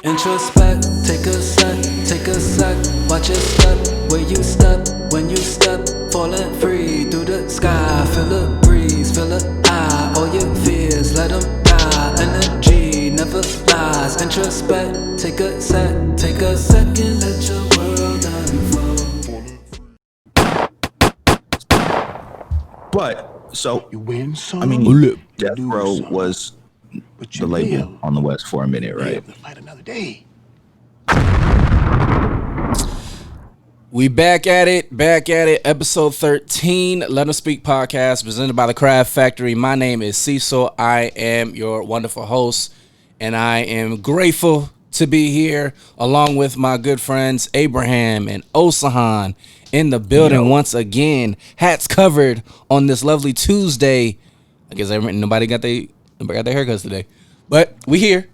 Introspect, take a sec, watch it step, where you step, when you step, falling free through the sky, feel the breeze, feel the eye, all your fears, let them die, energy never lies, introspect, take a second, let your world unfold. But, so, You win some, I mean, you Death lose Row some, was but you the label live. on the West for a minute, You right? live to fight another day. We back at it, episode 13, Let Them Speak podcast, presented by the Craft Factory. My name is Cecil. I am your wonderful host, and I am grateful to be here along with my good friends Abraham and Osahan in the building once again. Hats covered on this lovely Tuesday. I guess nobody got their haircuts today, but we here.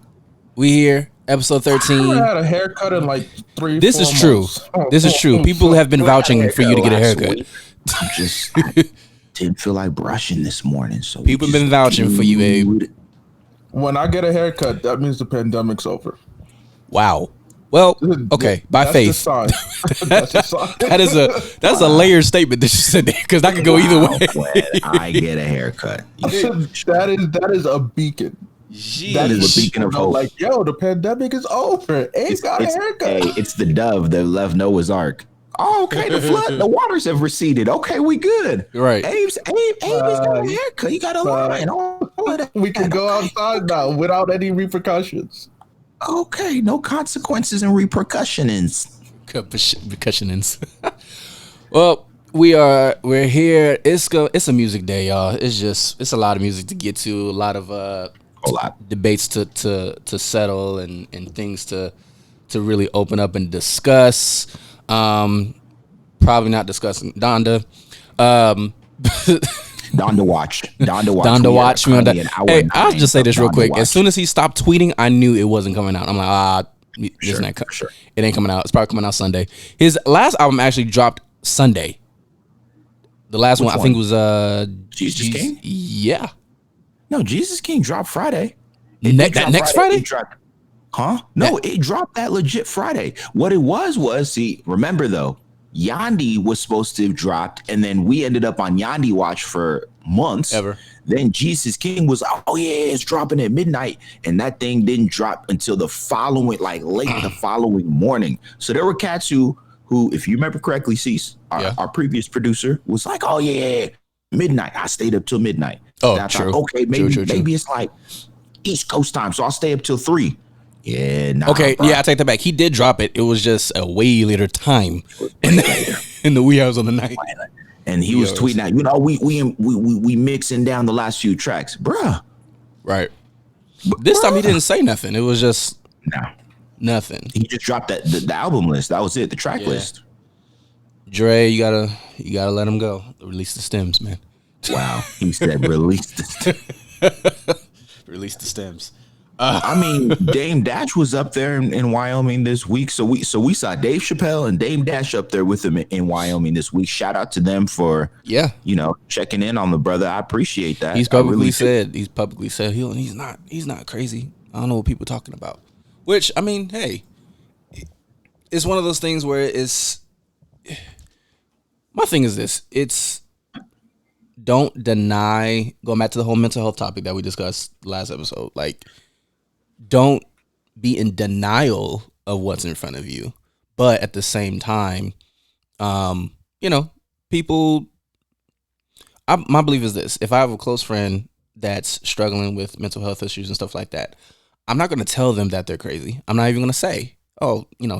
Episode 13. I had a haircut in like 3-4 This is true. months. This is true. People have been vouching for you to get a haircut. I didn't feel like brushing this morning, so People have been vouching for you, Abe. When I get a haircut, that means the pandemic's over. Wow. Well, okay. By That's faith. the sign. That's the sign. That's a layered statement that you said there, because that could go either way. When I get a haircut. that is a beacon. That is a beacon of hope. Like, yo, the pandemic is over. Abe's got a haircut. Hey, it's the dove that left Noah's Ark. Oh, okay, the waters have receded. Okay, we good. Right. Abe's got a haircut. He got a line. All of that. We can go outside now without any repercussions. Okay, no consequences and repercussions. Percussionings. Well, we're here. It's a music day, y'all. It's a lot of music to get to, a lot of debates to settle and things to really open up and discuss. Probably not discussing Donda. Donda watch. Hey, I'll just say this real quick. As soon as he stopped tweeting, I knew it wasn't coming out. I'm like, sure. It ain't coming out. It's probably coming out Sunday. His last album actually dropped Sunday. The last one I think was Jesus King? Yeah. No, Jesus King dropped Friday. Next Friday? It dropped that legit Friday. What it was, remember though, Yandi was supposed to have dropped, and then we ended up on Yandi watch for months. Then Jesus King was, it's dropping at midnight, and that thing didn't drop until the following, late the following morning. So there were cats who, if you remember correctly, Cease, our previous producer, was like, midnight. I stayed up till midnight. Oh, true. Okay, maybe it's like East Coast time, so I'll stay up till 3. Yeah. Nah, okay. bro. Yeah, I take that back. He did drop it. It was just a way later time in the wee hours of the night. And he was tweeting out, we mixing down the last few tracks, bruh. Right. But this time he didn't say nothing. It was just nothing. He just dropped the album list. That was it. The track list. Dre, you gotta let him go. Release the stems, man. Wow. He said release the stems. Release the stems. I mean, Dame Dash was up there in Wyoming this week. So we saw Dave Chappelle and Dame Dash up there with him in Wyoming this week. Shout out to them for checking in on the brother. I appreciate that. He's publicly said he's not crazy. I don't know what people are talking about. Which, I mean, hey, it's one of those things where my thing is this. It's don't deny, going back to the whole mental health topic that we discussed last episode, don't be in denial of what's in front of you. But at the same time, people, my belief is this. If I have a close friend that's struggling with mental health issues and stuff like that, I'm not going to tell them that they're crazy. I'm not even going to say,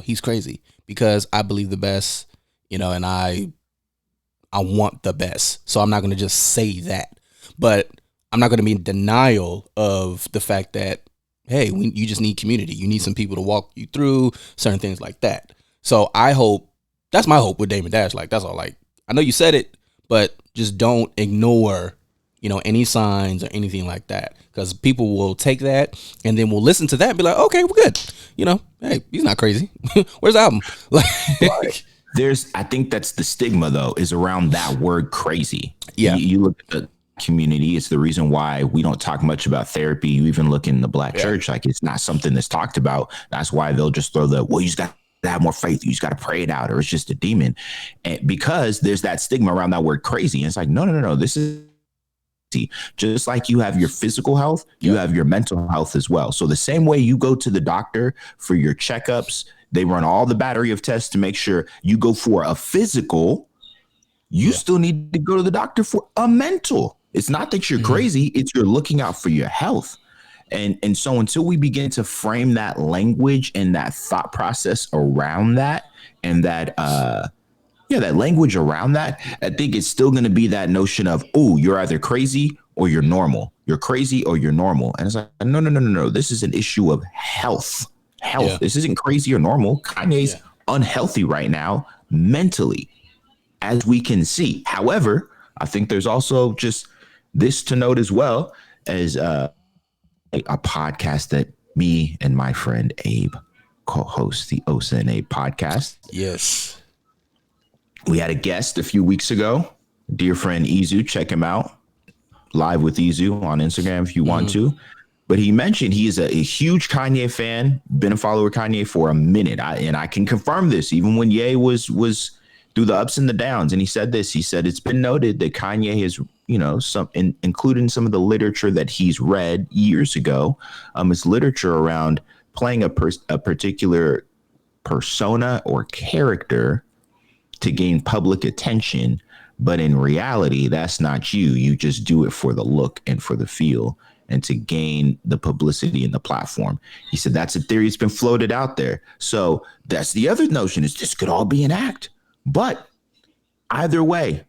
he's crazy, because I believe the best, and I want the best. So I'm not going to just say that, but I'm not going to be in denial of the fact that, hey, you just need community. You need some people to walk you through certain things like that. So that's my hope with Damon Dash. That's all. I know you said it, but just don't ignore, any signs or anything like that, because people will take that and then we'll listen to that and be like, okay, we're good. Hey, he's not crazy. Where's the album? I think that's the stigma though, is around that word crazy. Yeah. You look at community. It's the reason why we don't talk much about therapy. You even look in the black church, like it's not something that's talked about. That's why they'll just throw well, you just got to have more faith. You just got to pray it out, or it's just a demon. And because there's that stigma around that word crazy. And it's like, no. This is just like you have your physical health, you have your mental health as well. So the same way you go to the doctor for your checkups, they run all the battery of tests to make sure you go for a physical. You still need to go to the doctor for a mental. It's not that you're crazy, it's you're looking out for your health. And so until we begin to frame that language and that thought process around that, and that that language around that, I think it's still going to be that notion of, oh, you're either crazy or you're normal. You're crazy or you're normal. And it's like, no. This is an issue of health. Yeah. This isn't crazy or normal. Kanye's unhealthy right now mentally, as we can see. However, I think there's also just this to note as well, as a podcast that me and my friend Abe co-host, the Osa and Abe podcast. Yes. We had a guest a few weeks ago, dear friend Izu. Check him out, Live with Izu on Instagram if you want to. But he mentioned he is a huge Kanye fan, been a follower of Kanye for a minute. I can confirm this, even when Ye was through the ups and the downs. And he said this, he said, it's been noted that Kanye has, including some of the literature that he's read years ago, his literature around playing a particular persona or character to gain public attention, but in reality, that's not you. You just do it for the look and for the feel and to gain the publicity and the platform. He said that's a theory that's been floated out there. So that's the other notion, is this could all be an act. But either way,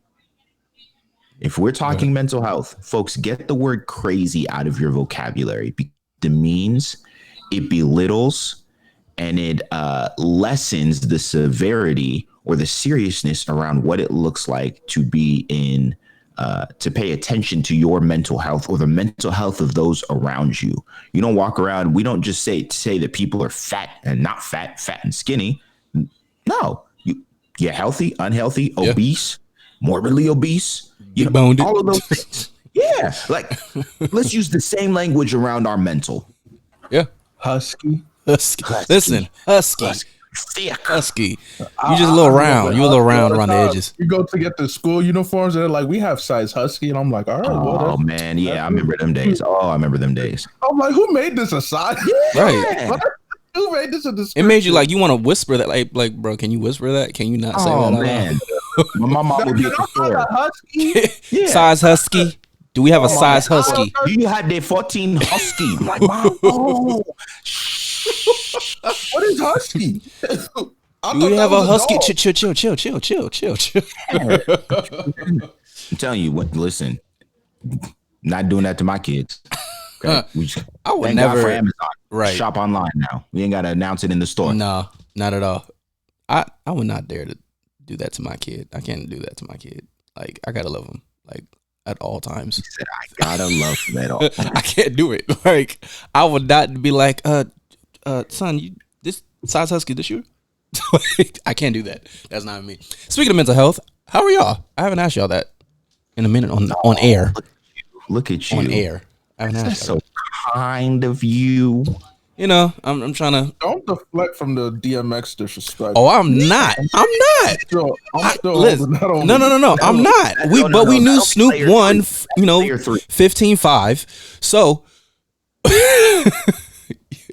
if we're talking mental health, folks, get the word crazy out of your vocabulary. It demeans, it belittles, and it lessens the severity or the seriousness around what it looks like to be in, to pay attention to your mental health or the mental health of those around you. You don't walk around. We don't just say that people are fat and not fat, fat and skinny. No, you're healthy, unhealthy, obese, morbidly obese, all of those things. Yeah. Like, let's use the same language around our mental. Yeah. Husky. Listen, husky. Thick. Husky. You just a little round. You a little round around the edges. You go to get the school uniforms and they're like, we have size husky. And I'm like, all right. Oh, man. Yeah, I remember them days. I'm like, who made this a size? Right. Who made this a description? It made you like, you want to whisper that. Like, bro, can you whisper that? Can you not say that? Oh, man. My mom would be at the store. Husky? Size husky. Do we have a size husky? Do you have the 14 husky? I'm like, Mom, oh. What is husky? Do we have a husky? Chill. I'm telling you what. Listen, not doing that to my kids. Okay? I would thank never. God for Amazon. Shop online now. We ain't got to announce it in the store. No, not at all. I would not dare to do that to my kid. I can't do that to my kid. Like, I gotta love him. Like, at all times. He said, I gotta love him at all times. I can't do it. Like, I would not be like, son, this size husky this year? I can't do that. That's not me. Speaking of mental health, how are y'all? I haven't asked y'all that in a minute on air. Look at you. On air. I haven't asked y'all. So kind of you. I'm trying to. Don't deflect from the DMX disrespect. Oh, I'm not. I'm not. I'm not. We knew Snoop won, 15-5. So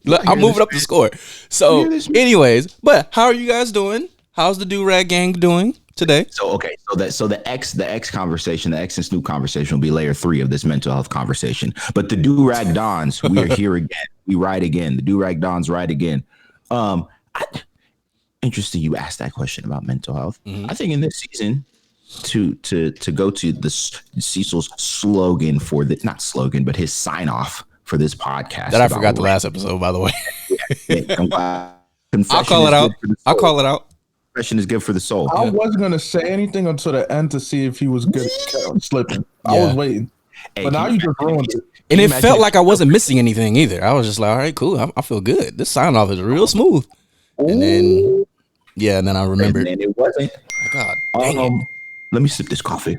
I'm moving up the score. So, anyways, but how are you guys doing? How's the Do-Rag Gang doing today? So the X conversation, the X and Snoop conversation will be layer 3 of this mental health conversation. But the Do-Rag Dons, we are here again. We ride again. The Do-Rag Dons ride again. Interesting you asked that question about mental health. Mm-hmm. I think in this season, to go to the Cecil's slogan for the, not slogan, but his sign off for this podcast. That I forgot the last episode, by the way. I'll call it out. Confession is good for the soul. I wasn't going to say anything until the end to see if he was good at slipping. I was waiting. Hey, but now you just ruined it. And it felt like I wasn't missing anything either. I was just like, all right, cool. I feel good. This sign off is real smooth. And then, and then I remembered. And it wasn't. God, dang it. Let me sip this coffee.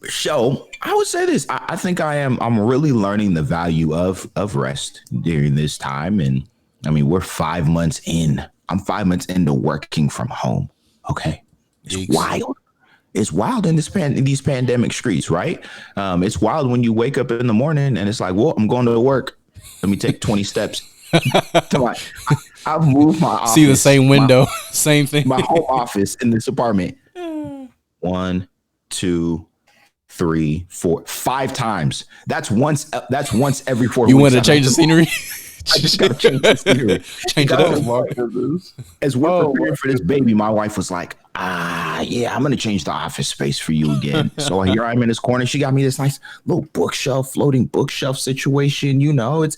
So I would say this. I think I'm really learning the value of rest during this time. And I mean, we're 5 months in. I'm 5 months into working from home. Okay. It's wild. It's wild in these pandemic streets, right? It's wild when you wake up in the morning and it's like, well, I'm going to work. Let me take 20 steps. I've moved my office. See the same window, same thing. My home office in this apartment. 1, 2, 3, 4, 5 times. That's once every 4 weeks. You want to change the scenery? I just got to change the scenery. Change it up. As we're preparing for this baby, my wife was like, yeah, I'm going to change the office space for you again. So here I'm in this corner. She got me this nice little floating bookshelf situation. It's,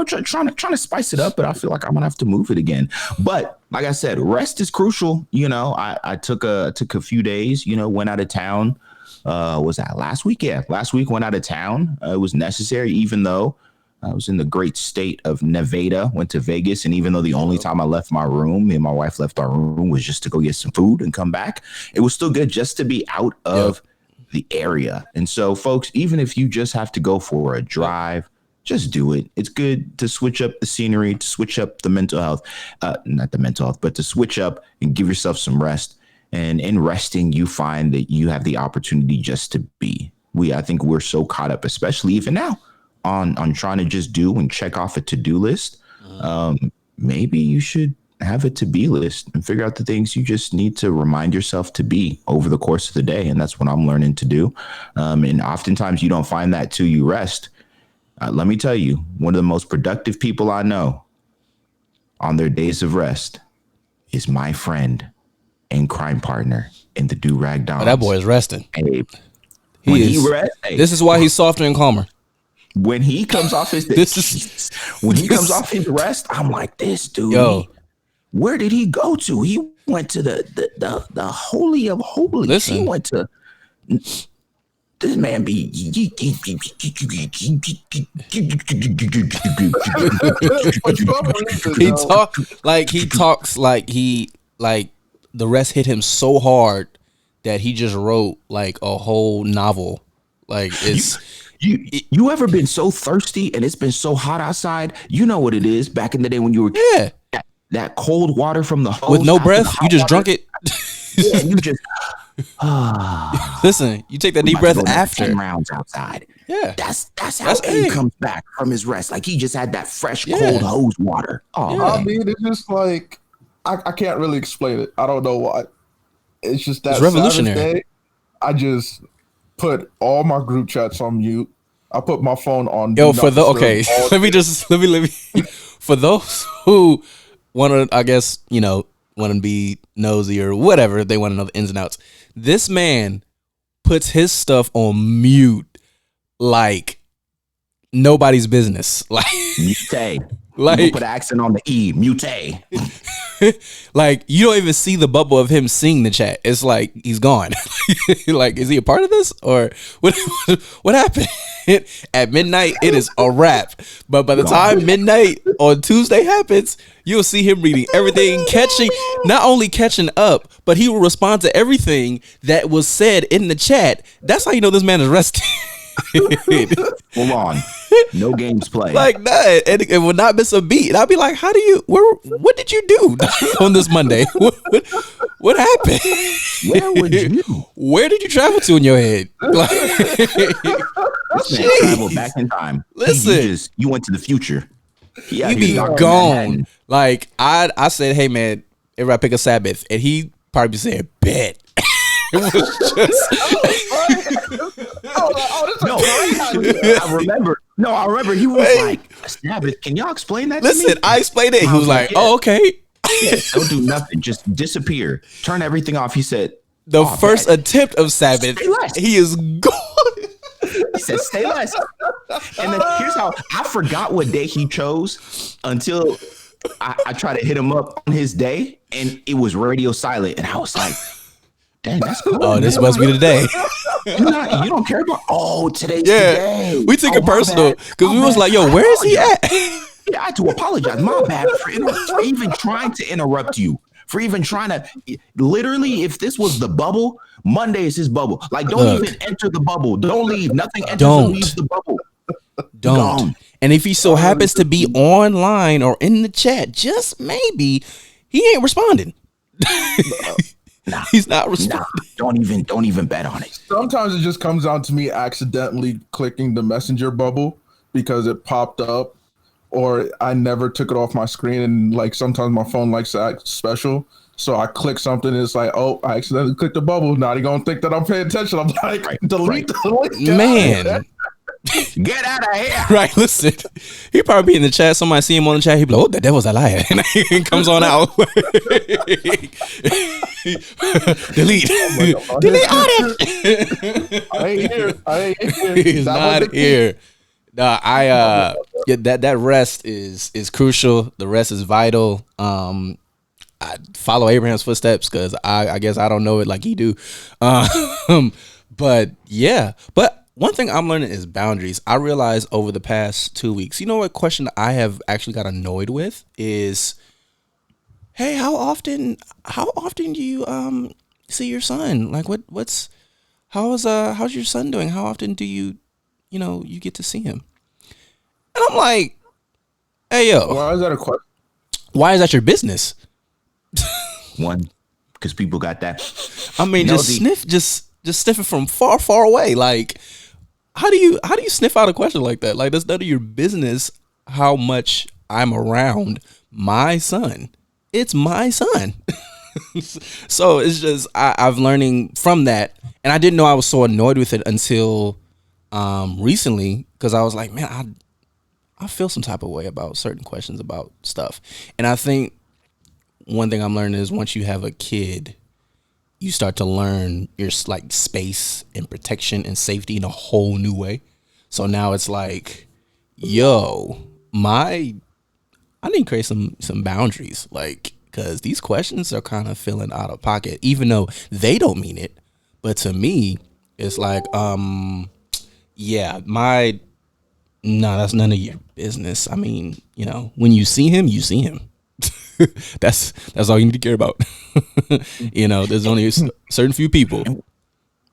trying to spice it up, but I feel like I'm going to have to move it again. But like I said, rest is crucial. I took a few days, went out of town. Was that last week? Yeah, last week went out of town. It was necessary, even though I was in the great state of Nevada, went to Vegas. And even though the only time I left my room, me and my wife left our room, was just to go get some food and come back, it was still good just to be out of the area. And so, folks, even if you just have to go for a drive, just do it. It's good to switch up the scenery, to switch up the mental health, not the mental health, but to switch up and give yourself some rest. And in resting, you find that you have the opportunity just to be. I think we're so caught up, especially even now, on trying to just do and check off a to-do list. Maybe you should have a to-be list and figure out the things you just need to remind yourself to be over the course of the day. And that's what I'm learning to do. And oftentimes you don't find that till you rest. Let me tell you, one of the most productive people I know on their days of rest is my friend and crime partner in the Do-Rag Dons. That boy is resting. Abe. This is why he's softer and calmer. When he comes off his off his rest, I'm like, this dude. Where did he go to? He went to the holy of holies. Listen. He went to this man be. He talks like the rest hit him so hard that he just wrote like a whole novel. Like it's. You ever been so thirsty and it's been so hot outside? You know what it is. Back in the day when you were that cold water from the hose with no breath, you just drunk it. Yeah, you just listen. You take that deep breath after 10 rounds outside. Yeah, that's how he comes back from his rest. Like he just had that fresh cold hose water. I mean, it's just like I can't really explain it. I don't know why. It's just that it's revolutionary. Saturday, I just put all my group chats on mute. I put my phone on. For those who want to, I guess, want to be nosy or whatever, they want to know the ins and outs. This man puts his stuff on mute like nobody's business. Like mute. Like put an accent on the E. Mute. Like you don't even see the bubble of him seeing the chat. It's like he's gone. Like, is he a part of this or what happened? At midnight, it is a wrap. But by the time midnight on Tuesday happens, you'll see him reading everything, not only catching up, but he will respond to everything that was said in the chat. That's how you know this man is resting. Full on. No games played. Like that. And it would not miss a beat. And I'd be like, what did you do on this Monday? What happened? Where would you? Where did you travel to in your head? Like, this man traveled back in time. Listen. You went to the future. You be gone. Like I said, hey man, everybody pick a Sabbath. And he probably said, bet. It was just I remember he was like, Sabbath, can y'all explain that to me? Listen, I explained it. He was like, oh, okay. Don't do nothing. Just disappear. Turn everything off. He said, the first attempt of Sabbath, he is gone. He said, stay less. And then here's how I forgot what day he chose until I tried to hit him up on his day and it was radio silent. And I was like, dang, that's cool. Oh, this must be the day. You don't care about, today's the day. We took it personal because we was like, yo, where is he at? Yeah, I had to apologize. My bad for even trying to interrupt you for even trying to literally, if this was the bubble, Monday is his bubble. Like, don't even enter the bubble. Don't leave. Nothing enters or leaves the bubble. Don't. And if he so happens to be online or in the chat, just maybe he ain't responding. Nah, he's not responding. Nah, don't even bet on it. Sometimes it just comes down to me accidentally clicking the messenger bubble because it popped up, or I never took it off my screen, and like sometimes my phone likes to act special. So I click something and it's like, oh, I accidentally clicked the bubble. Now they're gonna think that I'm paying attention. I'm like, delete the link. Man. Get out of here. Right, listen. He probably be in the chat. Somebody see him on the chat. He be like, oh, that was a liar. And he comes on out. Delete. Oh delete all that. I ain't here. He's not here. No, yeah, that rest is crucial. The rest is vital. I follow Abraham's footsteps because I guess I don't know it like he do. But yeah, one thing I'm learning is boundaries. I realized over the past 2 weeks, you know what question I have actually got annoyed with is, hey, how often do you see your son? Like how's your son doing? How often do you get to see him? And I'm like, hey yo, why is that a question? Why is that your business? One, because people got that. I mean, just sniff it from far, far away. Like, how do you sniff out a question like that? Like, that's none of your business how much I'm around my son. It's my son. So it's just I've learning from that, and I didn't know I was so annoyed with it until recently, because I was like, man, I feel some type of way about certain questions about stuff. And I think one thing I'm learning is once you have a kid, you start to learn your like space and protection and safety in a whole new way. So now it's like, yo, I need to create some boundaries, like, because these questions are kind of feeling out of pocket, even though they don't mean it. But to me, it's like, yeah, that's none of your business. I mean, when you see him, you see him. That's all you need to care about. There's only a certain few people.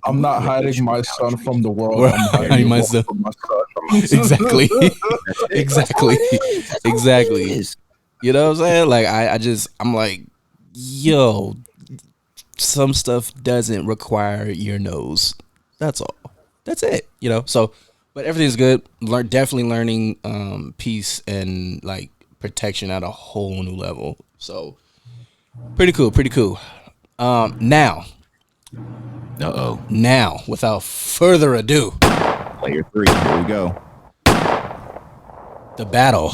I'm not hiding my son from the world. I'm hiding my son from my son. Exactly. Exactly. You know what I'm saying? Like I'm like, yo, some stuff doesn't require your nose. That's all. That's it. So, but everything's good. Definitely learning peace and like protection at a whole new level. So pretty cool. Now, without further ado, player 3, here we go. The battle.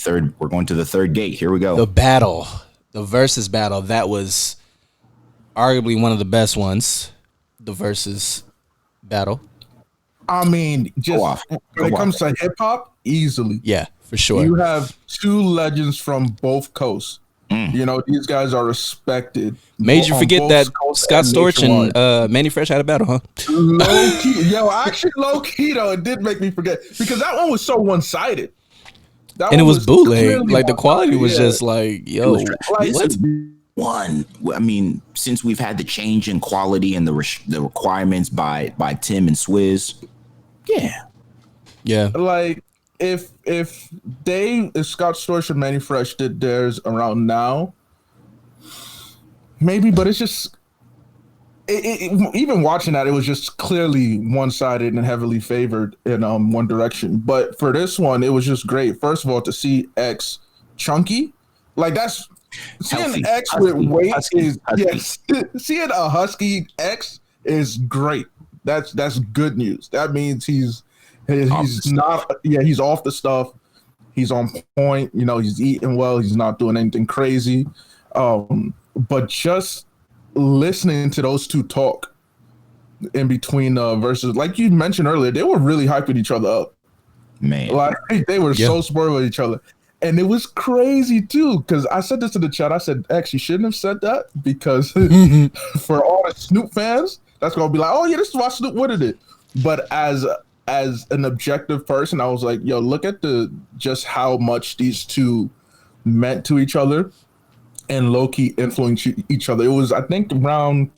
We're going to the third gate. Here we go. The battle. The Verzuz battle. That was arguably one of the best ones. The Verzuz battle. I mean, just when it comes to hip hop, easily. Yeah, for sure. You have two legends from both coasts. These guys are respected. Made you forget that Scott Storch and Manny Fresh had a battle, huh? Low key. Yo, actually, low key, though, it did make me forget. Because that one was so one-sided. And it was bootleg. Like, the quality was just like, yo. What? One, I mean, since we've had the change in quality and the requirements by Tim and Swizz, yeah. Like, if Scott Storch and Manny Fresh did theirs around now, maybe, but it's just even watching that, it was just clearly one-sided and heavily favored in one direction. But for this one, it was just great. First of all, to see X chunky, like that's seeing Healthy. X with weight is yes. Seeing a husky X is great. That's good news. That means he's not he's off the stuff. He's on point. He's eating well. He's not doing anything crazy. But just listening to those two talk in between verses, like you mentioned earlier, they were really hyping each other up. Man, like they were so spoiled with each other. And it was crazy too, because I said this in the chat. I said, X, you shouldn't have said that, because for all the Snoop fans, that's gonna be like, oh yeah, this is why Snoop wanted it. But as an objective person, I was like, yo, look at just how much these two meant to each other. and low key influence each other. It was, I think, round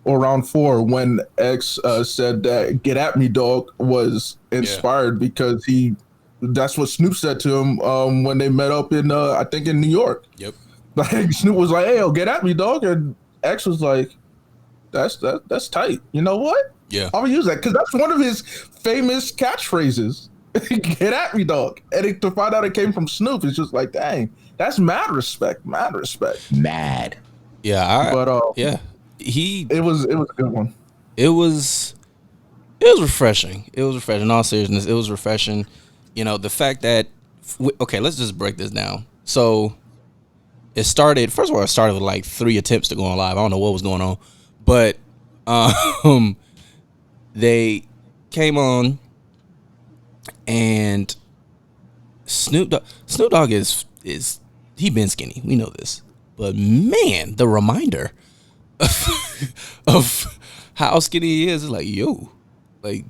4 when X said that "Get at Me, Dog" was inspired because that's what Snoop said to him when they met up in I think in New York. Yep. Like Snoop was like, "Hey, yo, get at me, dog," and X was like, "That's tight. You know what? Yeah, I'm gonna use that because that's one of his famous catchphrases. Get at me, dog." And to find out it came from Snoop, it's just like, dang, that's mad respect. Mad. Yeah, but yeah, it was a good one. It was refreshing. It was refreshing. In all seriousness, it was refreshing. You know, the fact that okay, let's just break this down. So it started. First of all, it started with like 3 attempts to go on live. I don't know what was going on, but they came on, and Snoop Dogg is he been skinny. We know this, but man, the reminder of how skinny he is like, yo, like,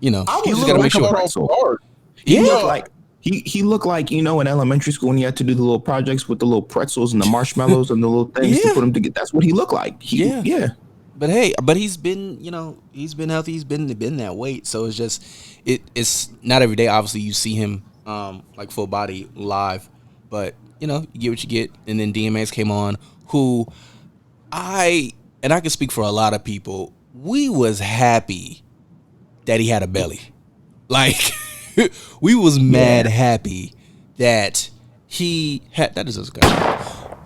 you know, I you was just gotta make sure. He looked like he looked like, you know, in elementary school when you had to do the little projects with the little pretzels and the marshmallows and the little things to put them together. That's what he looked like. Yeah. But hey, he's been, you know, he's been healthy. He's been that weight. So it's just it's not every day. Obviously, you see him like full body live, but you know, you get what you get. And then DMX came on, who I can speak for a lot of people. We was happy that he had a belly, like we was mad happy that he had. That is a discussion.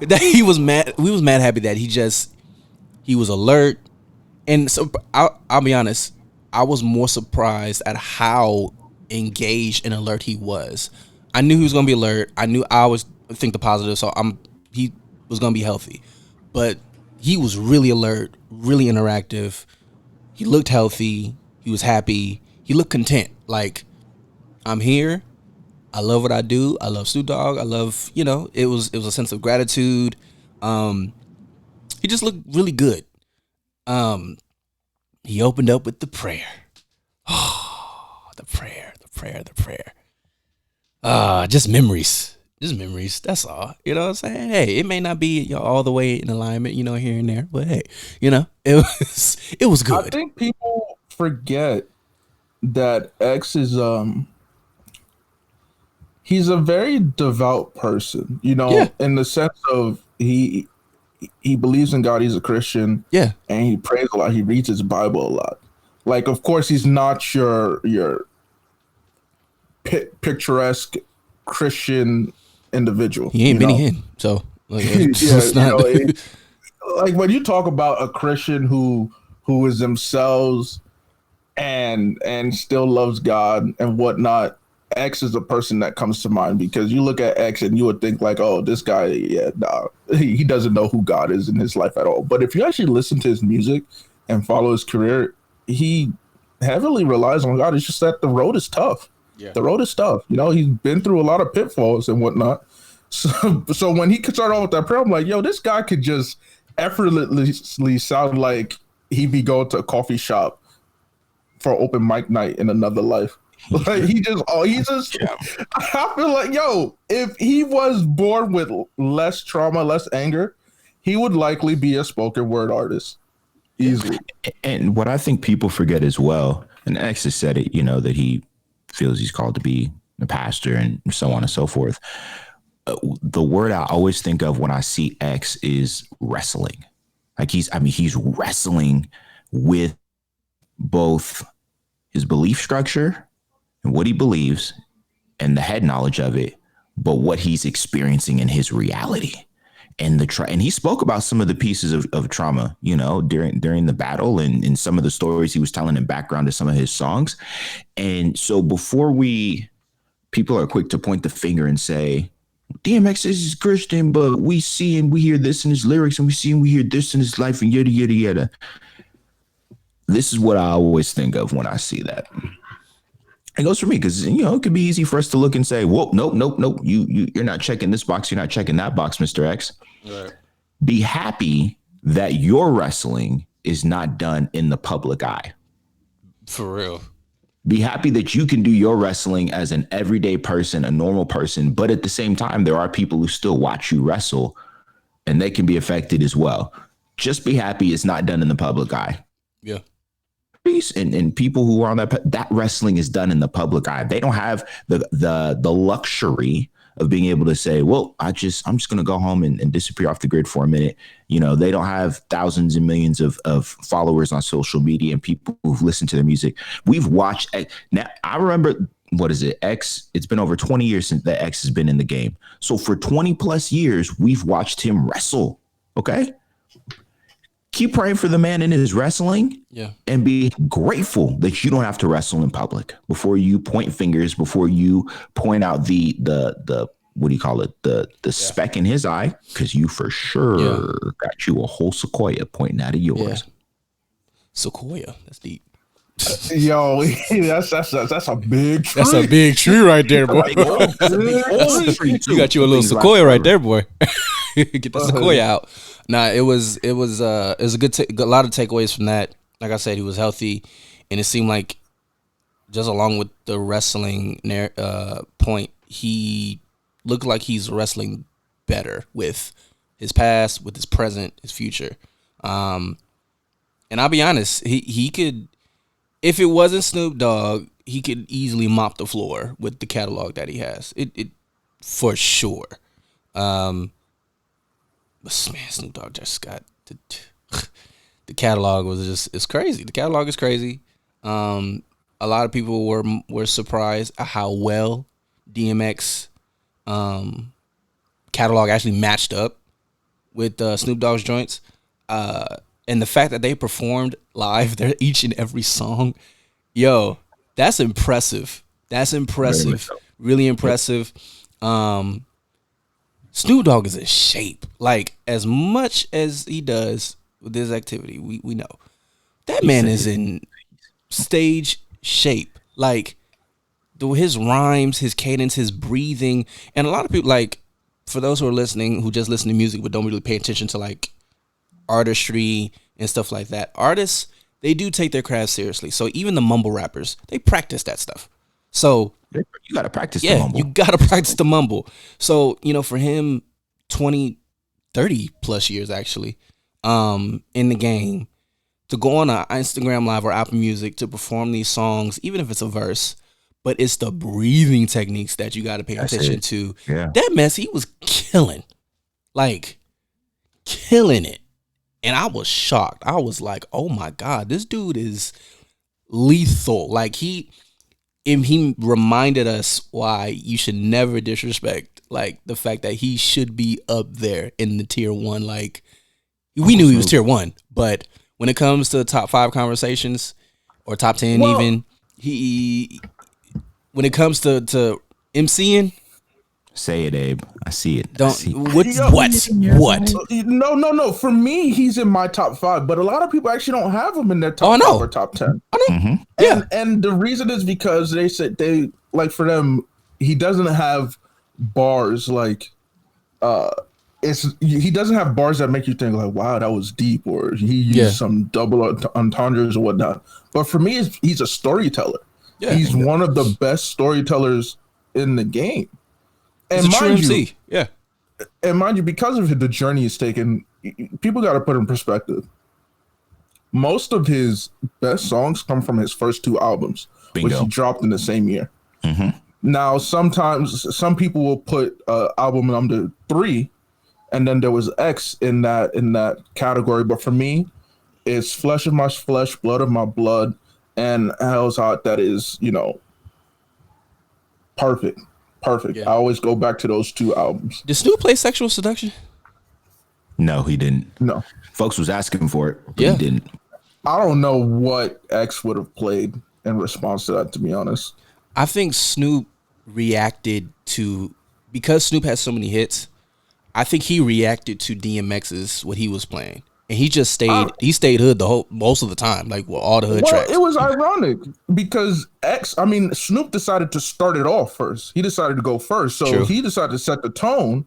That he was mad. We was mad happy that he was alert. And so I'll be honest, I was more surprised at how engaged and alert he was. I knew he was gonna be alert. I always think the positive, so he was gonna be healthy, but he was really alert, really interactive. He looked healthy. He was happy. He looked content. Like, I'm here. I love what I do. I love Snoop Dogg. I love, you know, it was a sense of gratitude. He just looked really good. He opened up with the prayer. Oh, the prayer. Just memories. That's all. You know what I'm saying? Hey, it may not be all the way in alignment, you know, here and there, but hey, you know, it was good. I think people forget that X is he's a very devout person, you know, in the sense of he believes in God. He's a Christian, and he prays a lot. He reads his Bible a lot. Like, of course, he's not your picturesque Christian individual. He ain't Benny Hinn, so like, it's not. You know, like when you talk about a Christian who is themselves and still loves God and whatnot, X is a person that comes to mind, because you look at X and you would think like, oh, this guy, he doesn't know who God is in his life at all. But if you actually listen to his music and follow his career, he heavily relies on God. It's just that the road is tough. Yeah. The road is tough. You know, he's been through a lot of pitfalls and whatnot. So when he started off with that prayer, I'm like, yo, this guy could just effortlessly sound like he'd be going to a coffee shop for open mic night in another life. Like I feel like, yo, if he was born with less trauma, less anger, he would likely be a spoken word artist easily. And what I think people forget as well, and X has said it, you know, that he feels he's called to be a pastor and so on and so forth. The word I always think of when I see X is wrestling. Like he's wrestling with both his belief structure and what he believes and the head knowledge of it, but what he's experiencing in his reality and and he spoke about some of the pieces of trauma, you know, during the battle and some of the stories he was telling in background to some of his songs. And so before people are quick to point the finger and say, DMX says he's Christian, but we see and we hear this in his lyrics and we see and we hear this in his life and yada, yada, yada. This is what I always think of when I see that. It goes for me because, you know, it could be easy for us to look and say, whoa, nope. You're not checking this box. You're not checking that box, Mr. X. Right. Be happy that your wrestling is not done in the public eye. For real. Be happy that you can do your wrestling as an everyday person, a normal person. But at the same time, there are people who still watch you wrestle and they can be affected as well. Just be happy it's not done in the public eye. Yeah. And people who are on that wrestling is done in the public eye. They don't have the luxury of being able to say, well, I'm just going to go home and disappear off the grid for a minute. You know, they don't have thousands and millions of followers on social media and people who've listened to their music. We've watched. Now, I remember, what is it? X. It's been over 20 years since that X has been in the game. So for 20 plus years, we've watched him wrestle. Okay. Keep praying for the man in his wrestling, and be grateful that you don't have to wrestle in public before you point fingers, before you point out the what do you call it? The speck in his eye, because you for sure got you a whole sequoia pointing out of yours. Yeah. Sequoia, that's deep. Yo, that's a big tree. That's a big tree right there, boy. You got you a little sequoia right there, boy. Get the sequoia out. Nah, it was a good a lot of takeaways from that. Like I said, he was healthy, and it seemed like just along with the wrestling point, he looked like he's wrestling better with his past, with his present, his future. And I'll be honest, he could, if it wasn't Snoop Dogg, he could easily mop the floor with the catalog that he has. It for sure. But man, Snoop Dogg just got the catalog it's crazy. The catalog is crazy. A lot of people were surprised at how well DMX catalog actually matched up with Snoop Dogg's joints, and the fact that they performed live their each and every song, yo, that's impressive. That's impressive. Really impressive. Snoop Dogg is in shape. Like, as much as he does with this activity, we know that man is in stage shape. Like, his rhymes, his cadence, his breathing, and a lot of people, like, for those who are listening, who just listen to music but don't really pay attention to like artistry and stuff like that, artists, they do take their craft seriously. So even the mumble rappers, they practice that stuff. So you got to practice the mumble. You got to practice the mumble. So, you know, for him, 20, 30 plus years actually, in the game, to go on an Instagram Live or Apple Music to perform these songs, even if it's a verse, but it's the breathing techniques that you got to pay attention to. Yeah. That mess, he was killing it. And I was shocked. I was like, oh my God, this dude is lethal. Like, he reminded us why you should never disrespect, like, the fact that he should be up there in the tier 1. Like, we knew he was tier 1, but when it comes to top 5 conversations or top 10, even, when it comes to MCing, say it, Abe. I see it. What? No. For me, he's in my top 5, but a lot of people actually don't have him in their top 5 or top 10. I know. Mm-hmm. And the reason is because they said for them, he doesn't have bars like he doesn't have bars that make you think like, wow, that was deep, or he used some double entendres or whatnot. But for me, he's a storyteller. Yeah, he's one of the best storytellers in the game. And mind you, because of the journey he's taken, people got to put in perspective. Most of his best songs come from his first 2 albums, which he dropped in the same year. Mm-hmm. Now, sometimes some people will put album number 3, and then there was X in that category. But for me, it's Flesh of My Flesh, Blood of My Blood, and Hell's Hot. That is, perfect. Yeah. I always go back to those 2 albums. Did Snoop play Sexual Seduction? No, he didn't. No. Folks was asking for it, but he didn't. I don't know what X would have played in response to that, to be honest. I think Snoop reacted to, because Snoop has so many hits, I think he reacted to DMX's what he was playing. And he just stayed hood most of the time, like all the hood tracks. It was ironic because Snoop decided to start it off first. He decided to go first. So he decided to set the tone.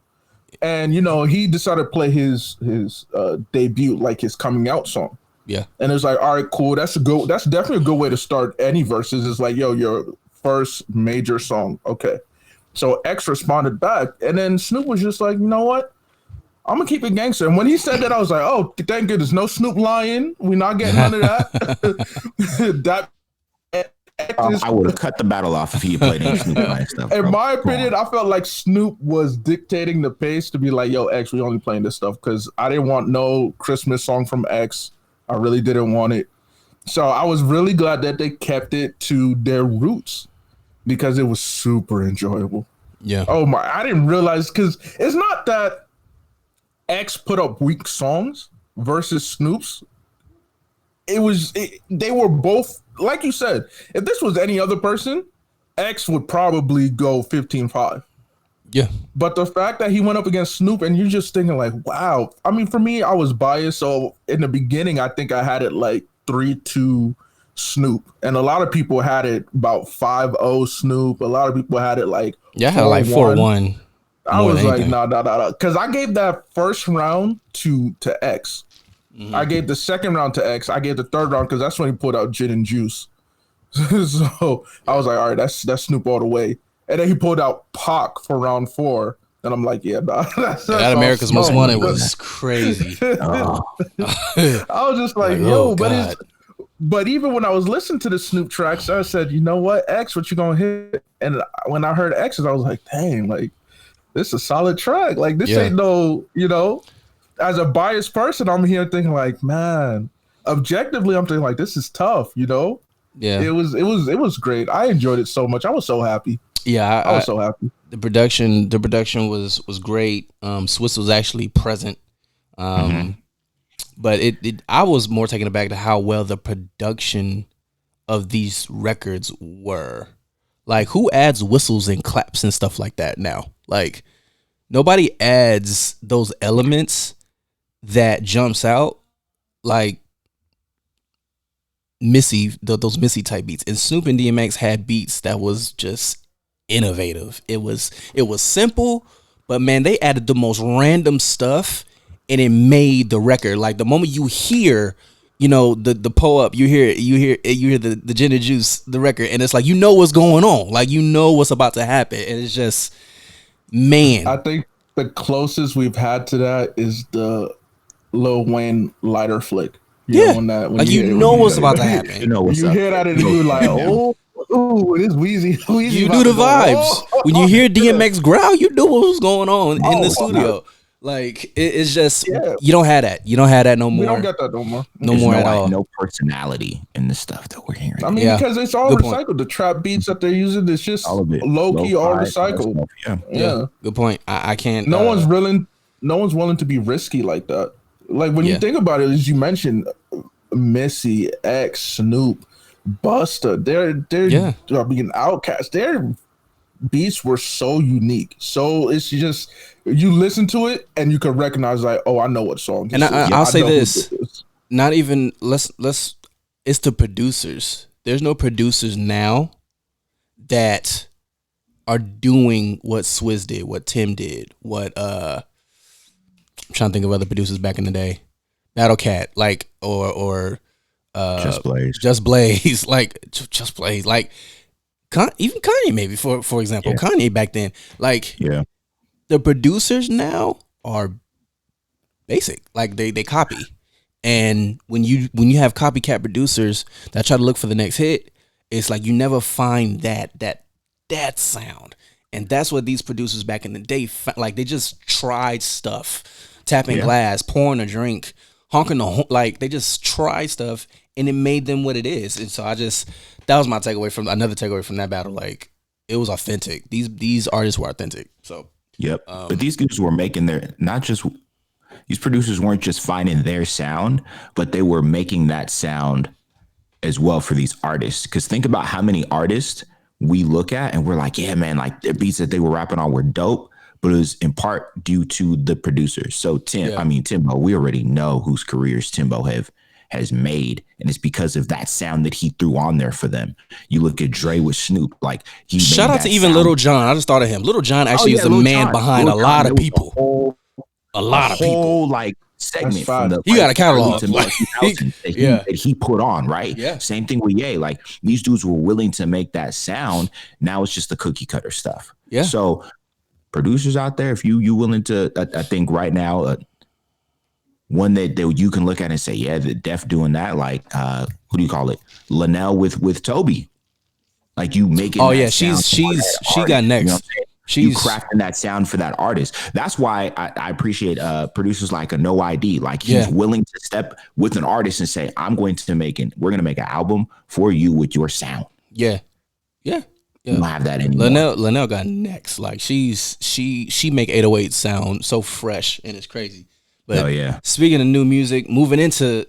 And, he decided to play his debut, like his coming out song. Yeah. And it was like, all right, cool. That's definitely a good way to start any verses. It's like, yo, your first major song. Okay. So X responded back. And then Snoop was just like, you know what? I'm gonna keep it gangster. And when he said that, I was like, oh, thank goodness, no Snoop lying. We're not getting none of that. that I would have cut the battle off if he had played any Snoop lying stuff. In my opinion, I felt like Snoop was dictating the pace to be like, yo, X, we only playing this stuff because I didn't want no Christmas song from X. I really didn't want it. So I was really glad that they kept it to their roots because it was super enjoyable. Yeah. Oh my, I didn't realize, because it's not that X put up weak songs versus Snoop's. They were both, like you said, if this was any other person, X would probably go 15-5. Yeah. But the fact that he went up against Snoop and you're just thinking like, wow. I mean, for me, I was biased. So in the beginning, I think I had it like 3-2 Snoop. And a lot of people had it about 5-0 Snoop. A lot of people had it like I had like 4-1. I was like, no. Because I gave that first round to X. Mm-hmm. I gave the second round to X. I gave the third round because that's when he pulled out Gin and Juice. So I was like, all right, that's Snoop all the way. And then he pulled out Pac for round 4. And I'm like, yeah, nah, that's America's Most Wanted was crazy. I was just like, yo, but even when I was listening to the Snoop tracks, I said, you know what, X, what you gonna hit? And when I heard X's, I was like, dang, like, this is a solid track. Like, this ain't no, as a biased person, I'm here thinking like, man, objectively, I'm thinking like, this is tough, Yeah. It was great. I enjoyed it so much. I was so happy. Yeah, I was so happy. The production was great. Swiss was actually present. But I was more taken aback to how well the production of these records were. Like, who adds whistles and claps and stuff like that now? Like, nobody adds those elements that jumps out like Missy, those Missy type beats. And Snoop and DMX had beats that was just innovative. It was simple, but man, they added the most random stuff and it made the record. Like, the moment you hear, the pull up, you hear the Gin and Juice, the record, and it's like, what's going on. Like, what's about to happen. And it's just, man. I think the closest we've had to that is the Lil Wayne lighter flick. When what's about to happen. You hear that and you're like, oh, it is Wheezy. You do the vibes. When you hear DMX growl, you knew what was going on in the studio. Like, it's just, you don't have that. You don't have that no more. We don't get that no more. There's more at all. No personality in the stuff that we're hearing. I mean, because it's all recycled. Point. The trap beats that they're using, it's just low-key, all recycled. Yeah. Good point. I can't. No one's willing to be risky like that. Like, when you think about it, as you mentioned, Missy, X, Snoop, Busta, they're being Outkast. Their beats were so unique. So it's just, you listen to it and you can recognize like, oh, I know what song. And I'll say this, not even let's. It's the producers. There's no producers now that are doing what Swizz did, what Tim did, what I'm trying to think of other producers back in the day. Battle Cat, like, or Just Blaze. Just Blaze. Like, Just Blaze. Like, even Kanye, maybe, for example. Yeah. Kanye back then. Like, the producers now are basic. Like, they copy. And when you have copycat producers that try to look for the next hit, it's like you never find that sound. And that's what these producers back in the day, like, they just tried stuff. Tapping glass, pouring a drink, honking the horn. Like, they just tried stuff and it made them what it is. And so that was my takeaway from that battle. Like, it was authentic. These artists were authentic. So but these dudes were making these producers weren't just finding their sound, but they were making that sound as well for these artists. Because think about how many artists we look at and we're like, yeah, man, like, the beats that they were rapping on were dope. But it was in part due to the producers. So Timbo, we already know whose careers Timbo has made, and it's because of that sound that he threw on there for them. You look at Dre with Snoop, like, he shout out to even Little John. I just thought of him. Little John actually is the man behind a lot of people. A lot of people, like, segment from the you got a catalog that he put on, right? Yeah. Same thing with Ye. Like, these dudes were willing to make that sound. Now it's just the cookie cutter stuff. Yeah. So producers out there, if you willing to, I think right now, one that you can look at and say, yeah, the Def doing that, like who do you call it, Linnell with Toby, like you making. Oh that yeah, sound she artist, got next. You know what I'm saying? You crafting that sound for that artist. That's why I appreciate producers like a No ID. Like he's willing to step with an artist and say, we're going to make an album for you with your sound. Yeah. You don't have that anymore. Linnell got next. Like she make 808 sound so fresh, and it's crazy. But speaking of new music, moving into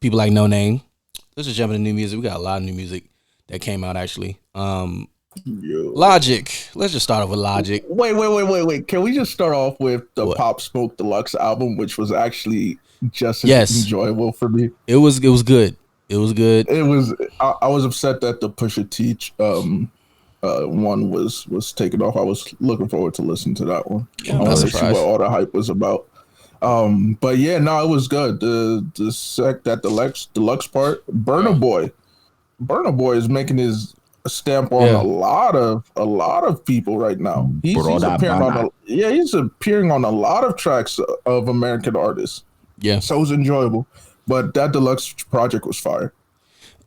people like No Name, let's just jump into new music. We got a lot of new music that came out actually. Logic. Let's just start off with Logic. Wait. Can we just start off with the Pop Smoke Deluxe album, which was actually just as enjoyable for me? It was good. It was good. It was. I was upset that the Pusha T one was taken off. I was looking forward to listening to that one. Yeah, I wanted to see what all the hype was about. But yeah, no, it was good. The deluxe part. Burna Boy is making his stamp on a lot of people right now. He's appearing on a lot of tracks of American artists. Yeah, so it was enjoyable. But that deluxe project was fire.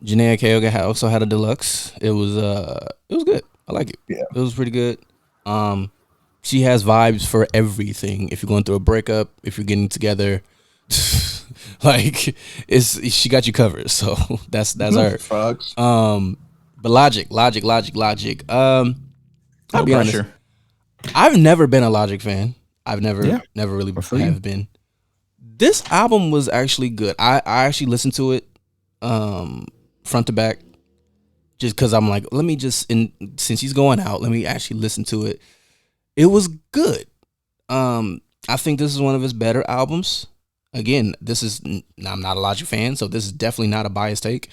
Janae Kayoga also had a deluxe. It was good. I like it. Yeah, it was pretty good. She has vibes for everything. If you're going through a breakup, if you're getting together, like she got you covered. So that's her. Fucks. But Logic. I'll be honest. I've never been a Logic fan. I've never really have been. This album was actually good. I actually listened to it front to back just because I'm like, let me just, since he's going out, let me actually listen to it. It was good. I think this is one of his better albums. Again, I'm not a Logic fan, so this is definitely not a biased take.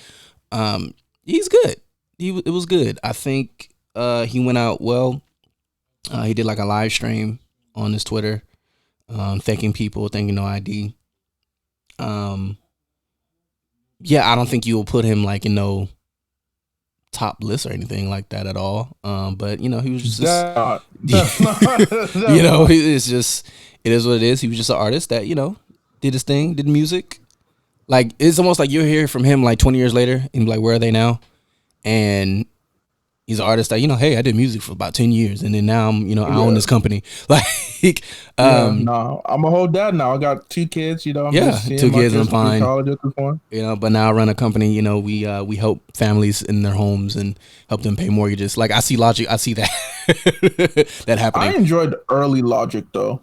He's good. It was good. I think he went out well. He did like a live stream on his Twitter, thanking people, thanking No ID. Yeah, I don't think you will put him like top list or anything like that at all. But he was just it's just, it is what it is. He was just an artist that did his thing, did music. Like it's almost like you'll hear from him like 20 years later and be like, where are they now? And he's an artist that, hey, I did music for about 10 years and then now I'm, I own this company. Like, no, I'm a whole dad now. I got 2 kids, I'm 2 kids and I'm fine. College at this point. But now I run a company, we help families in their homes and help them pay mortgages. Like I see Logic, I see that, that happening. I enjoyed early Logic though,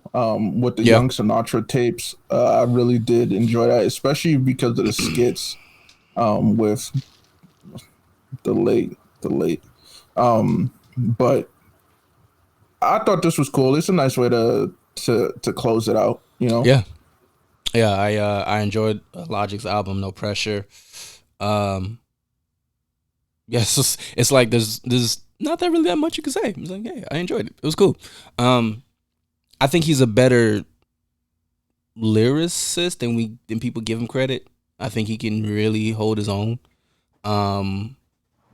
with the Young Sinatra tapes. I really did enjoy that, especially because of the skits, with the late. But I thought this was cool. It's a nice way to close it out, Yeah. I enjoyed Logic's album, No Pressure. It's like there's not that really that much you can say. It's like, hey, I enjoyed it. It was cool. I think he's a better lyricist than people give him credit. I think he can really hold his own.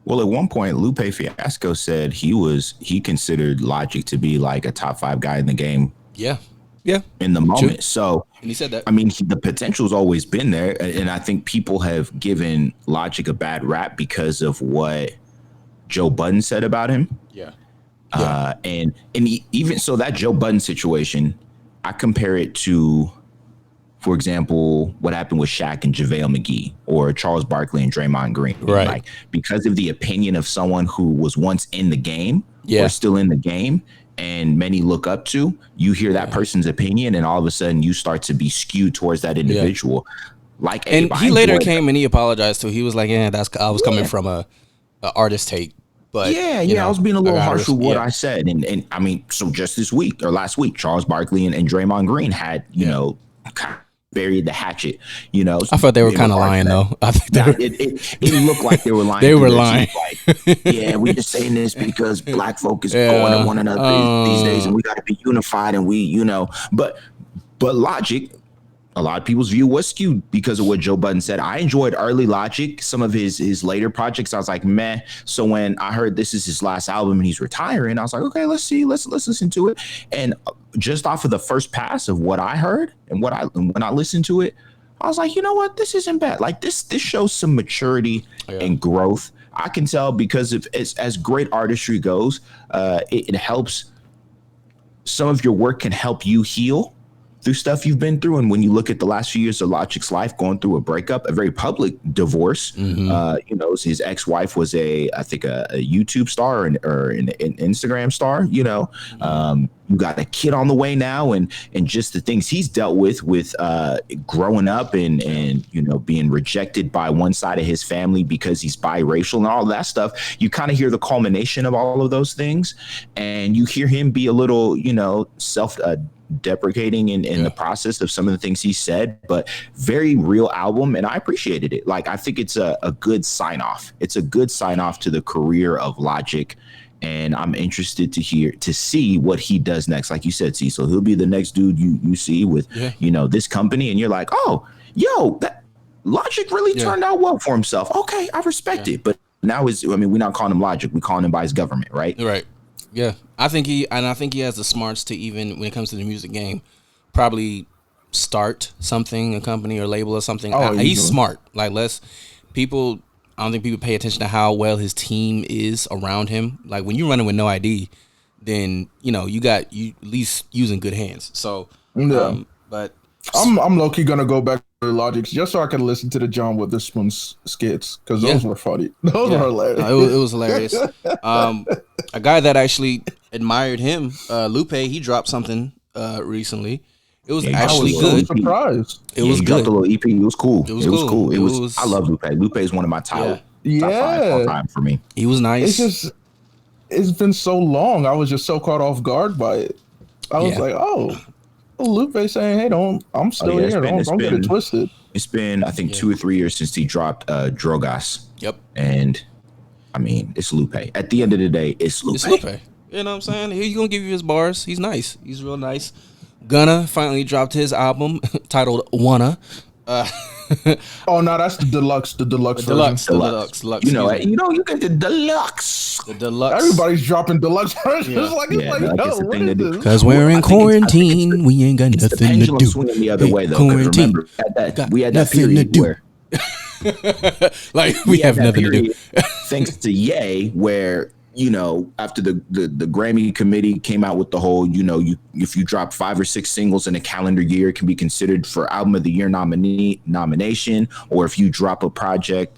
Well, at one point, Lupe Fiasco said he considered Logic to be like a top 5 guy in the game. Yeah. In the moment. True. So, and he said that. I mean, the potential's always been there, and I think people have given Logic a bad rap because of what Joe Budden said about him. Yeah. And even so, that Joe Budden situation, I compare it to, for example, what happened with Shaq and JaVale McGee or Charles Barkley and Draymond Green. Right. Like, because of the opinion of someone who was once in the game or still in the game and many look up to, you hear that person's opinion and all of a sudden you start to be skewed towards that individual. Like, and he later came and he apologized too. He was like, I was coming from a artist take. But I was being a little harsh with what I said. And I mean, so just this week or last week, Charles Barkley and Draymond Green had, buried the hatchet, I thought they were kind of lying though. I think it looked like they were lying. They were lying. Like, we're just saying this because black folk is going to one another these days, and we got to be unified, and we, but Logic, a lot of people's view was skewed because of what Joe Budden said. I enjoyed early Logic. Some of his later projects, I was like, meh. So when I heard this is his last album and he's retiring, I was like, okay, let's listen to it. And just off of the first pass of what I heard and when I listened to it, I was like, you know what, this isn't bad. Like this shows some maturity and growth. I can tell because of as great artistry goes, it helps. Some of your work can help you heal through stuff you've been through. And when you look at the last few years of Logic's life, going through a breakup, a very public divorce, his ex-wife was I think a YouTube star or an Instagram star, you got a kid on the way now, and just the things he's dealt with growing up and being rejected by one side of his family because he's biracial and all that stuff. You kind of hear the culmination of all of those things, and you hear him be a little, self deprecating in the process of some of the things he said, but very real album, and I appreciated it. Like, I think it's a good sign off. It's a good sign off to the career of Logic, and I'm interested to see what he does next. Like you said, Cecil, he'll be the next dude you see with this company, and you're like, oh, yo, that Logic really turned out well for himself. Okay, I respect it. But now we're not calling him Logic, we're calling him by his government, right? Right. Yeah, I think he has the smarts to, even when it comes to the music game, probably start something, a company or label or something. He's smart. Like, I don't think people pay attention to how well his team is around him. Like, when you're running with no ID, then you at least using good hands. So, but I'm low key gonna go back to Logic just so I can listen to the John Witherspoon skits, because those were funny. Those were hilarious. It was hilarious. A guy that actually admired him, Lupe, he dropped something recently. It was actually good. So surprised. It was good. Dropped a little EP. It was cool. It was cool. I love Lupe. Lupe is one of my top 5 all time for me. He was nice. It's been so long. I was just so caught off guard by it. I was like, oh, Lupe saying, hey, I'm still here. Don't get it twisted. It's been, I think, 2 or 3 years since he dropped Drogas. Yep. And I mean, it's Lupe. At the end of the day, it's Lupe. It's Lupe. You know what I'm saying? He's going to give you his bars. He's nice. He's real nice. Gunna finally dropped his album titled Wanna. Oh no, that's the deluxe. The deluxe. Deluxe. You get the deluxe. The deluxe. Everybody's dropping deluxe versions. Because we're in quarantine, we ain't got nothing to do. Swinging the other way though. Quarantine. Remember, we had that period where we have nothing to do. Thanks to Ye, where after the Grammy committee came out with the whole, if you drop 5 or 6 singles in a calendar year, it can be considered for Album of the Year nomination, or if you drop a project,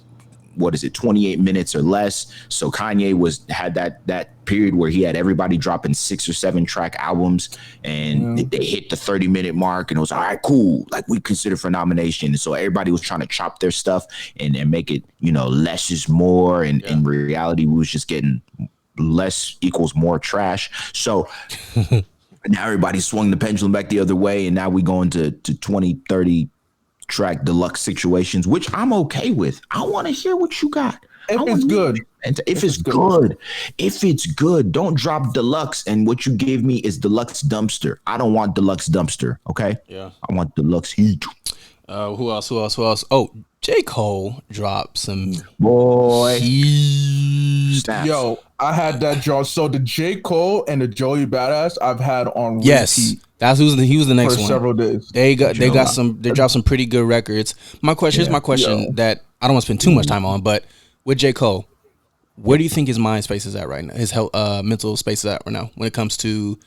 28 minutes or less. So Kanye had that period where he had everybody dropping 6 or 7 track albums, and they hit the 30-minute mark, and it was all right, cool. Like, we consider for nomination. And so everybody was trying to chop their stuff and make it, less is more. And in reality, we was just getting less equals more trash. So now everybody swung the pendulum back the other way, and now we going to 20, 30 track deluxe situations, which I'm okay with. I want to hear what you got. If it's good. And if it's good, don't drop deluxe. And what you gave me is deluxe dumpster. I don't want deluxe dumpster. Okay. Yeah. I want deluxe heat. Who else? Oh, J. Cole dropped some snaps. Yo, I had that draw. So the J. Cole and the Joey Badass I've had on repeat. He was the next for one. Several days. They dropped some pretty good records. Here's my question that I don't want to spend too much time on, but with J. Cole, where do you think his mind space is at right now? His mental space is at right now when it comes to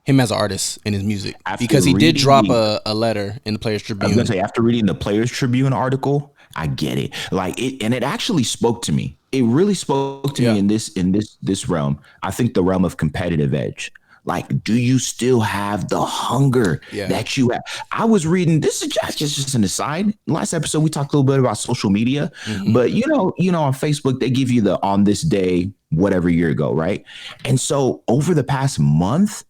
him as an artist and his music? Because he did drop a letter in the Players Tribune. I was gonna say, after reading the Players Tribune article, I get it. And it actually spoke to me. It really spoke to me in this realm. I think the realm of competitive edge. Like, do you still have the hunger that you have? I was reading, this is just an aside. Last episode, we talked a little bit about social media, but on Facebook, they give you the on this day, whatever year ago, right? And so over the past month,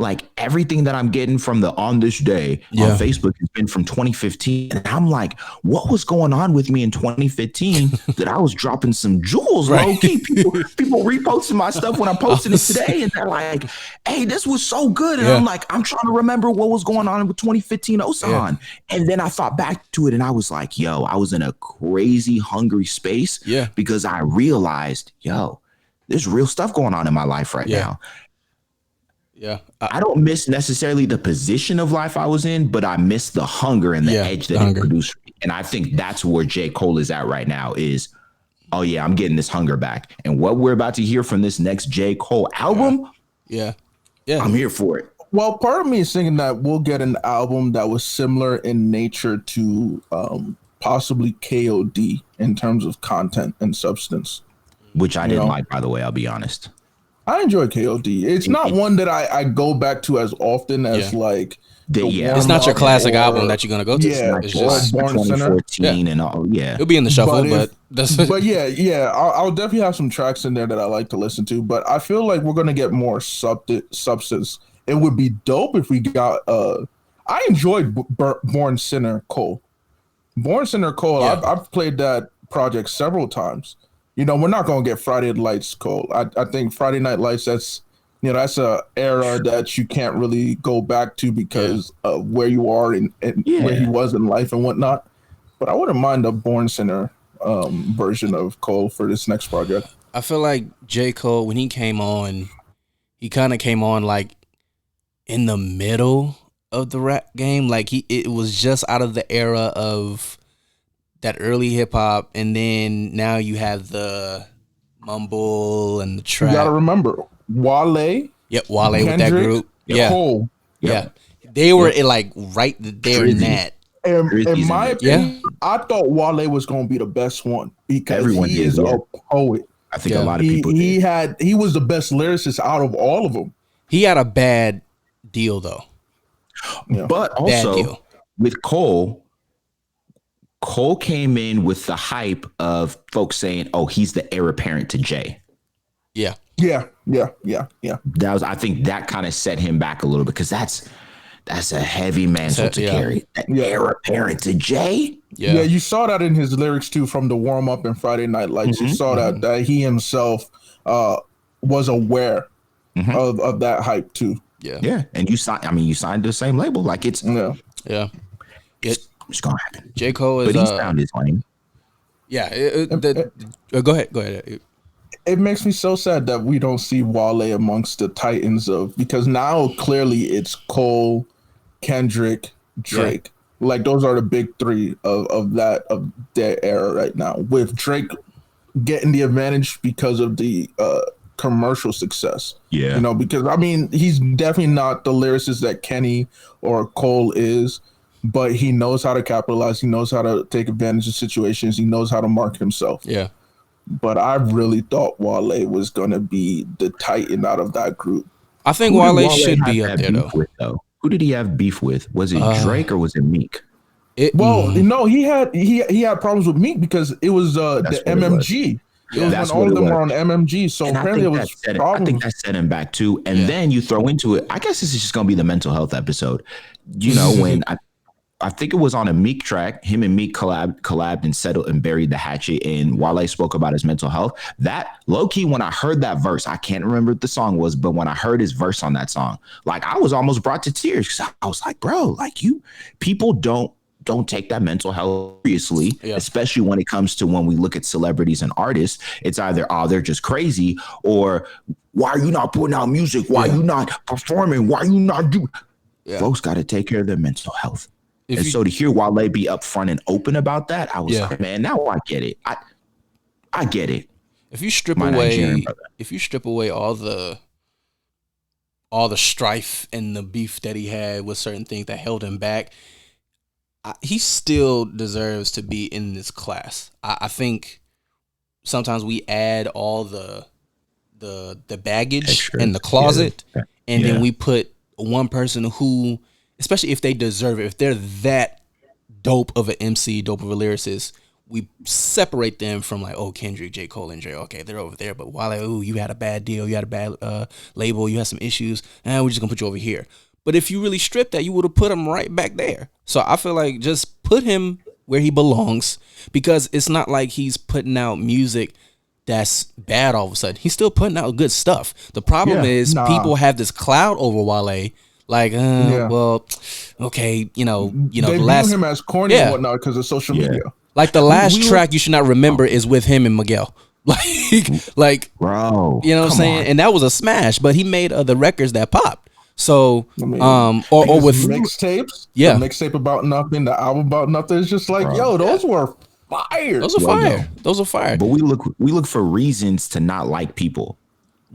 like everything that I'm getting from the On This Day on Facebook has been from 2015. And I'm like, what was going on with me in 2015 that I was dropping some jewels low key? People reposting my stuff when I'm posting it today. And they're like, hey, this was so good. And I'm like, I'm trying to remember what was going on with 2015 Osan. And then I thought back to it and I was like, yo, I was in a crazy hungry space because I realized, yo, there's real stuff going on in my life right now. Yeah, I don't miss necessarily the position of life I was in, but I miss the hunger and the edge that it produced. And I think that's where J. Cole is at right now is, oh yeah, I'm getting this hunger back. And what we're about to hear from this next J. Cole album, I'm here for it. Well, part of me is thinking that we'll get an album that was similar in nature to possibly KOD in terms of content and substance. Which I didn't like, by the way, I'll be honest. I enjoy KOD. It's not one that I go back to as often as like. It's not your classic album that you're gonna go to. Yeah, it's just Born 2014 and all. Yeah, it'll be in the shuffle, but I'll definitely have some tracks in there that I like to listen to. But I feel like we're gonna get more substance. It would be dope if we got. I enjoyed Born Sinner Cole. Born Sinner Cole. I've played that project several times. You know, we're not gonna get Friday Night Lights Cole. I think Friday Night Lights. That's a era that you can't really go back to because of where you are and where he was in life and whatnot. But I wouldn't mind a Born Sinner version of Cole for this next project. I feel like J. Cole, when he came on, he kind of came on like in the middle of the rap game. Like it was just out of the era of that early hip hop, and then now you have the mumble and the trap. You gotta remember Wale. Yep, Wale Kendrick, with that group. Cole. Yeah. They were like right there in that. And in my opinion, I thought Wale was gonna be the best one because he is a poet. I think a lot of people he was the best lyricist out of all of them. He had a bad deal though. But also with Cole came in with the hype of folks saying, "Oh, he's the heir apparent to Jay." Yeah. That was, I think, that kind of set him back a little bit because that's a heavy mantle to carry. Heir apparent to Jay. Yeah, you saw that in his lyrics too, from the warm up and Friday Night Lights. You saw that he himself was aware of that hype too. Yeah, and you signed the same label. Like it's It's gonna happen. J. Cole is, but he found his lane. Yeah. Go ahead. It makes me so sad that we don't see Wale amongst the titans because now clearly it's Cole, Kendrick, Drake. Yeah. Like those are the big three of their era right now. With Drake getting the advantage because of the commercial success. Yeah, because I mean he's definitely not the lyricist that Kenny or Cole is. But he knows how to capitalize. He knows how to take advantage of situations. He knows how to market himself. Yeah. But I really thought Wale was going to be the titan out of that group. I think Wale should be up there, though. Who did he have beef with? Was it Drake or was it Meek? No, he had problems with Meek because it was the MMG. It was when all of them were on MMG. So apparently it was problems. I think that set him back too. And then you throw into it, I guess this is just going to be the mental health episode. When I think it was on a Meek track. Him and Meek collabed and settled and buried the hatchet. And Wale spoke about his mental health. That low key, when I heard that verse, I can't remember what the song was, but when I heard his verse on that song, like I was almost brought to tears because I was like, bro, like people don't take that mental health seriously, especially when it comes to when we look at celebrities and artists. It's either, they're just crazy, or why are you not putting out music? Why are you not performing? Why are you not doing? Folks got to take care of their mental health. So to hear Wale be upfront and open about that, I was like, man, now I get it. I get it. If you strip away all the strife and the beef that he had with certain things that held him back, he still deserves to be in this class. I think sometimes we add all the baggage in the closet, and then we put one person who, especially if they deserve it, if they're that dope of an MC, dope of a lyricist, we separate them from like, oh, Kendrick, J. Cole, and Dre. Okay, they're over there. But Wale, oh, you had a bad deal, you had a bad label, you had some issues, and we're just gonna put you over here. But if you really stripped that, you would have put him right back there. So I feel like just put him where he belongs, because it's not like he's putting out music that's bad all of a sudden. He's still putting out good stuff. The problem is people have this cloud over Wale. Like, well, okay, they the view last him as corny and whatnot because of social media. Like the last track you should not remember is with him and Miguel. Like, bro, you know what I'm saying? And that was a smash, but he made other records that popped. So, or with mixtapes, the mixtape about nothing, the album about nothing. It's just like, those were fire. Those are fire. Those are fire. But we look for reasons to not like people.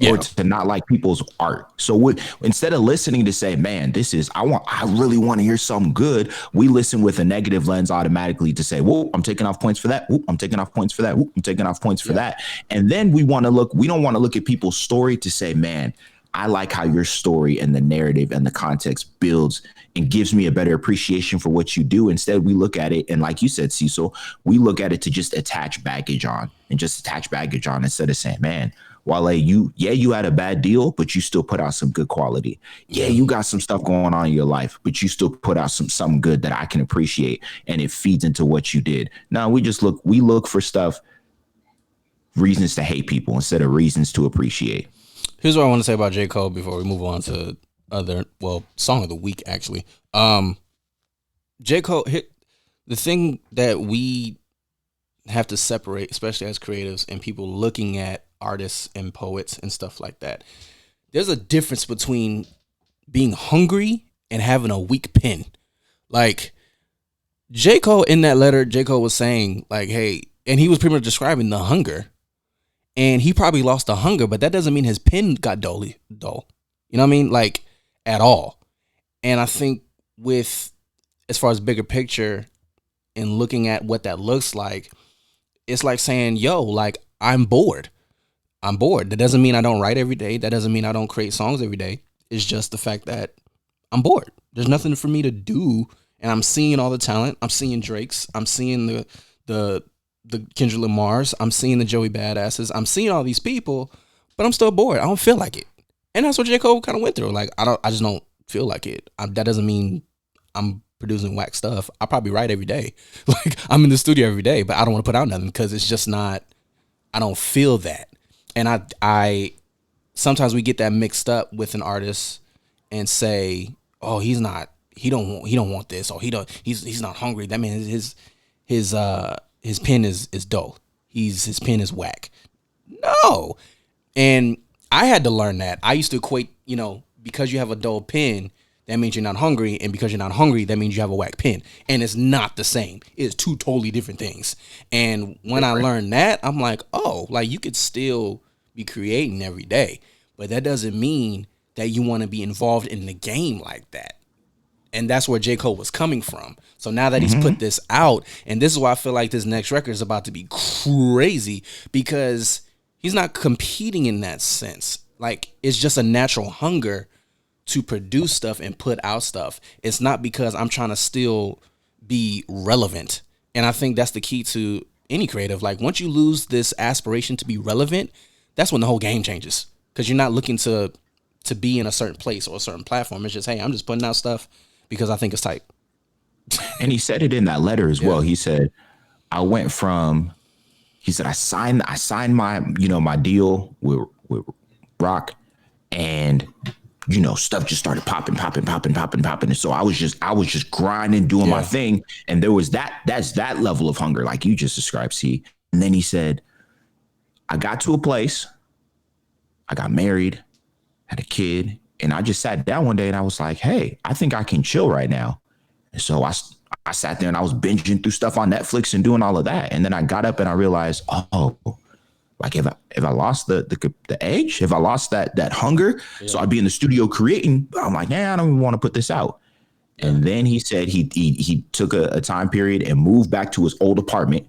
Or to not like people's art. So instead of listening to say, man, I really want to hear something good, we listen with a negative lens automatically to say, whoa, I'm taking off points for that. Whoop, I'm taking off points for that. Whoop, I'm taking off points for that. And then we don't want to look at people's story to say, man, I like how your story and the narrative and the context builds and gives me a better appreciation for what you do. Instead, we look at it, and like you said, Cecil, we look at it to just attach baggage on instead of saying, man, Wale, you had a bad deal, but you still put out some good quality. Yeah, you got some stuff going on in your life, but you still put out something good that I can appreciate, and it feeds into what you did. Now we look for stuff, reasons to hate people instead of reasons to appreciate. Here's what I want to say about J. Cole before we move on to song of the week, actually. J. Cole, the thing that we have to separate, especially as creatives and people looking at artists and poets and stuff like that, there's a difference between being hungry and having a weak pen. Like, J. Cole, in that letter, J. Cole was saying, like, hey, and he was pretty much describing the hunger. And he probably lost the hunger, but that doesn't mean his pen got dull. You know what I mean? Like, at all. And I think as far as bigger picture and looking at what that looks like, it's like saying, yo, like, I'm bored. That doesn't mean I don't write every day. That doesn't mean I don't create songs every day. It's just the fact that I'm bored. There's nothing for me to do. And I'm seeing all the talent. I'm seeing Drake's. I'm seeing the Kendrick Lamar's. I'm seeing the Joey Badasses. I'm seeing all these people, but I'm still bored. I don't feel like it. And that's what J. Cole kind of went through. Like, I just don't feel like it. That doesn't mean I'm producing whack stuff. I probably write every day. Like, I'm in the studio every day, but I don't want to put out nothing because it's just not, I don't feel that. And I sometimes we get that mixed up with an artist and say, oh, he don't want this, or he's not hungry. That means his pen is dull. His pen is whack. No. And I had to learn that. I used to equate, because you have a dull pen, that means you're not hungry. And because you're not hungry, that means you have a whack pen. And it's not the same. It's two totally different things. And when I learned that, I'm like, oh, like, you could still be creating every day, but that doesn't mean that you want to be involved in the game like that. And that's where J. Cole was coming from. So now that he's put this out, and this is why I feel like this next record is about to be crazy, because he's not competing in that sense. Like, it's just a natural hunger to produce stuff and put out stuff. It's not because I'm trying to still be relevant. And I think that's the key to any creative. Like, once you lose this aspiration to be relevant, that's when the whole game changes, because you're not looking to be in a certain place or a certain platform. It's just, hey, I'm just putting out stuff because I think it's tight. And he said it in that letter as well. He said, I signed my, my deal with Rock, and, stuff just started popping. And so I was just grinding, doing my thing. And there was that's that level of hunger, like you just described, C. And then he said, I got to a place, I got married, had a kid, and I just sat down one day and I was like, hey, I think I can chill right now. And so I sat there and I was binging through stuff on Netflix and doing all of that. And then I got up and I realized, oh, like if I lost the edge, if I lost that hunger, so I'd be in the studio creating, I'm like, I don't even want to put this out. And then he said he took a time period and moved back to his old apartment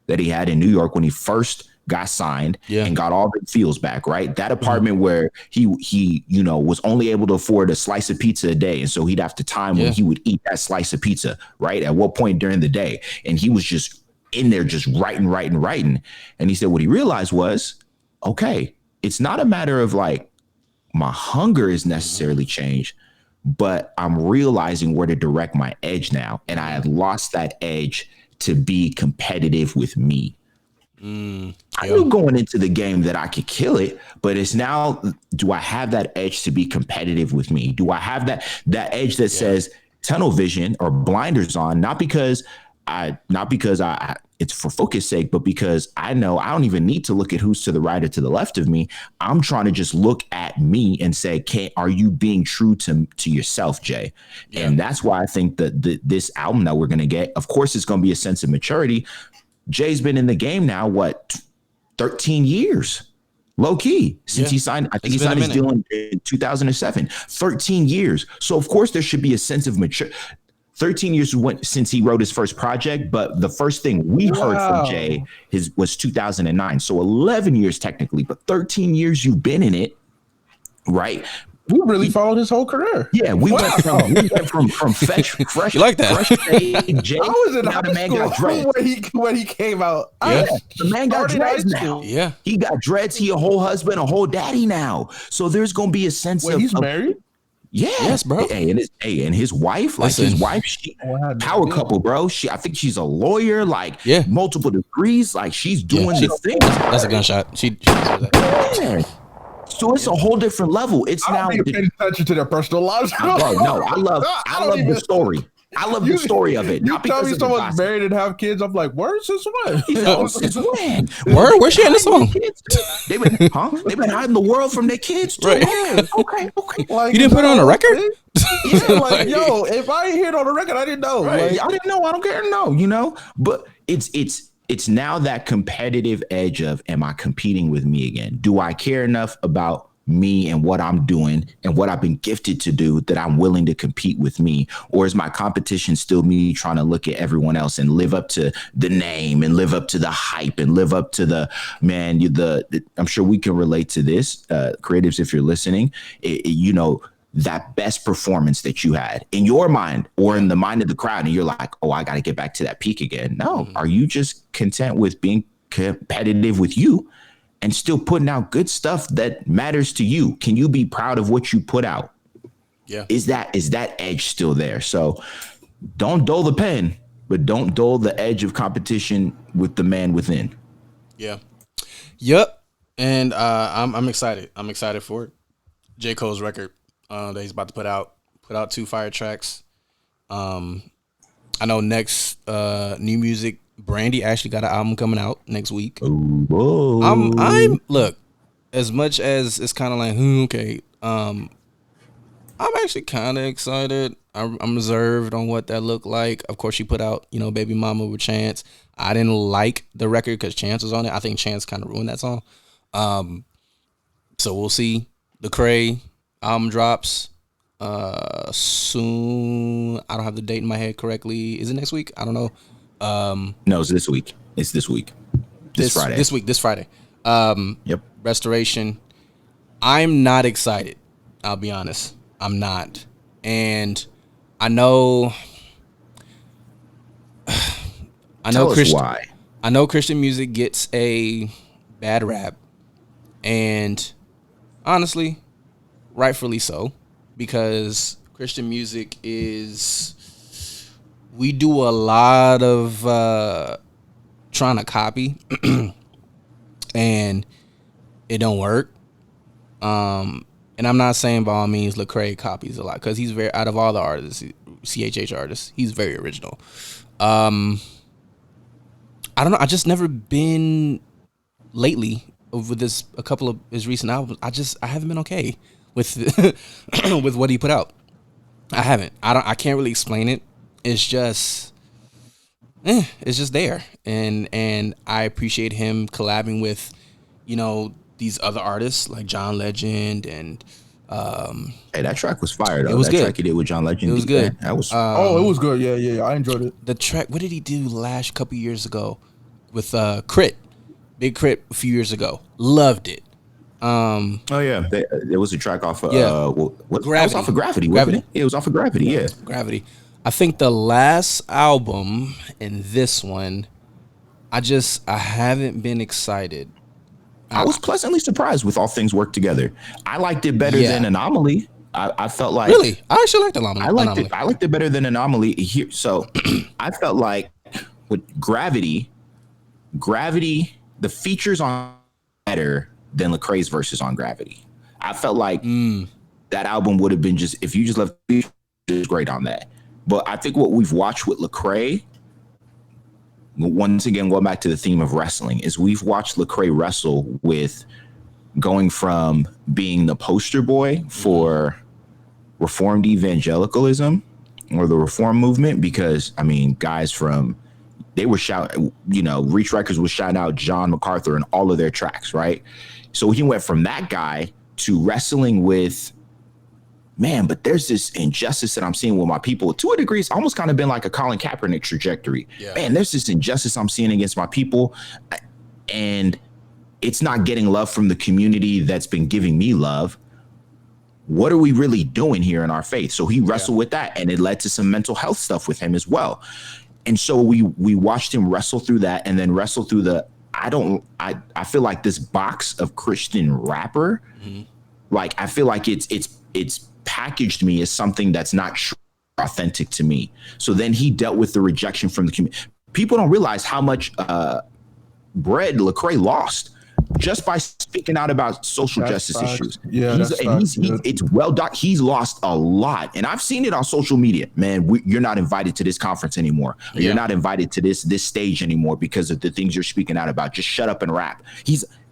that he had in New York when he first got signed and got all the feels back, right? That apartment where he was only able to afford a slice of pizza a day. And so he'd have to time when he would eat that slice of pizza, right? At what point during the day. And he was just in there just writing. And he said what he realized was, okay, it's not a matter of like my hunger is necessarily changed, but I'm realizing where to direct my edge now. And I had lost that edge to be competitive with me. I knew going into the game that I could kill it, but it's now, do I have that edge to be competitive with me? Do I have that edge that says tunnel vision or blinders on, not because I it's for focus sake, but because I know I don't even need to look at who's to the right or to the left of me. I'm trying to just look at me and say, are you being true to yourself, Jay? Yeah. And that's why I think that this album that we're going to get, of course, it's going to be a sense of maturity. Jay's been in the game now, 13 years, low key, since he signed. I think he signed his deal in 2007, 13 years. So, of course, there should be a sense of mature. 13 years since he wrote his first project, but the first thing we heard from Jay was 2009. So 11 years technically, but 13 years you've been in it, right? We really followed his whole career. Yeah, we went from fresh. You like that? Fresh Jay, I was in high school when he came out. Yeah, the man got dreads now. Yeah, he got dreads. He a whole husband, a whole daddy now. So there's gonna be a sense of he's married. Yeah, yes, bro. And his wife, she power couple, bro. I think she's a lawyer, multiple degrees, she's doing the thing. That's a gunshot. She yeah. So it's a whole different level. It's now paying attention to their personal lives. Bro, no, I love the story. I love the story of it. You tell me someone's married and have kids, I'm like, where's this one? Since when? Where's she in the song? They've been hiding the world from their kids too. Right. Okay. Like, you didn't put it on a record? Yeah, yo, if I ain't hear it on the record, I didn't know. Right. I didn't know. I don't care. No, but it's now that competitive edge of, am I competing with me again? Do I care enough about me and what I'm doing and what I've been gifted to do that I'm willing to compete with me? Or is my competition still me trying to look at everyone else and live up to the name and live up to the hype and live up to the man? I'm sure we can relate to this, creatives, if you're listening. That best performance that you had in your mind or in the mind of the crowd, and you're like, oh, I got to get back to that peak again. No, Are you just content with being competitive with you and still putting out good stuff that matters to you? Can you be proud of what you put out? Yeah. Is that edge still there? So don't dull the pen, but don't dull the edge of competition with the man within. Yeah. Yep. And I'm excited. I'm excited for it. J. Cole's record that he's about to put out 2 fire tracks. I know next new music, Brandy actually got an album coming out next week. I'm look, as much as it's kind of like okay, I'm actually kind of excited. I'm reserved on what that looked like. Of course, she put out Baby Mama with Chance. I didn't like the record because Chance was on it. I think Chance kind of ruined that song. So we'll see. Lecrae album drops soon. I don't have the date in my head correctly. Is it next week? I don't know. No, it's this week. This Friday. This Friday. Yep. Restoration. I'm not excited. I'll be honest. I'm not. And I know why. I know Christian music gets a bad rap. And honestly, rightfully so, because Christian music we do a lot of trying to copy and it don't work. And I'm not saying by all means Lecrae copies a lot, because he's very, out of all the artists, CHH artists, he's very original. I don't know. I just never been lately over a couple of his recent albums. I haven't been okay with with what he put out. I haven't. I can't really explain it. It's just there. And I appreciate him collabing with, these other artists like John Legend and hey, that track was fire though. It was good. Track he did with John Legend. It was good. That was it was good. Yeah, I enjoyed it. The track, what did he do couple years ago with Crit? Big Crit a few years ago. Loved it. Oh yeah, there was a track off of Gravity. It was off of Gravity, wasn't it? It was off of Gravity, yeah. Gravity. I think the last album and this one I haven't been excited. I was pleasantly surprised with All Things Work Together. I liked it better than Anomaly. I felt like really. I actually liked Anomaly. I liked it better than Anomaly here. So I felt like with Gravity, the features on better than Lecrae's verses on Gravity. I felt like that album would have been just if you just left features great on that. But I think what we've watched with Lecrae, once again, going back to the theme of wrestling, is we've watched Lecrae wrestle with going from being the poster boy for Reformed evangelicalism or the Reform movement, because I mean, guys from they were shouting, Reach Records was shouting out John MacArthur in all of their tracks, right? So he went from that guy to wrestling with, man, but there's this injustice that I'm seeing with my people. To a degree, it's almost kind of been like a Colin Kaepernick trajectory. Yeah. Man, there's this injustice I'm seeing against my people, and it's not getting love from the community that's been giving me love. What are we really doing here in our faith? So he wrestled with that, and it led to some mental health stuff with him as well. And so we watched him wrestle through that, and then wrestle through the I feel like this box of Christian rapper, like I feel like it's packaged me as something that's not authentic to me. So then he dealt with the rejection from the community. People don't realize how much bread Lecrae lost just by speaking out about social justice issues. Yeah, it's well done. He's lost a lot, and I've seen it on social media. Man, you're not invited to this conference anymore. Or you're not invited to this stage anymore because of the things you're speaking out about. Just shut up and rap.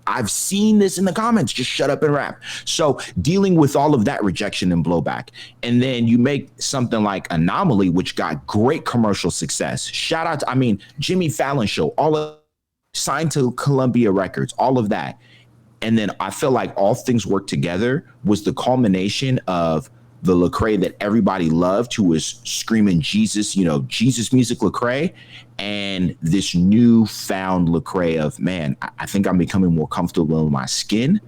I've seen this in the comments. Just shut up and rap. So dealing with all of that rejection and blowback, and then you make something like Anomaly, which got great commercial success. Shout out to, Jimmy Fallon show, all of signed to Columbia Records, all of that. And then I feel like All Things Work Together was the culmination of the Lecrae that everybody loved, who was screaming Jesus, Jesus music Lecrae, and this newfound Lecrae of, man, I think I'm becoming more comfortable in my skin.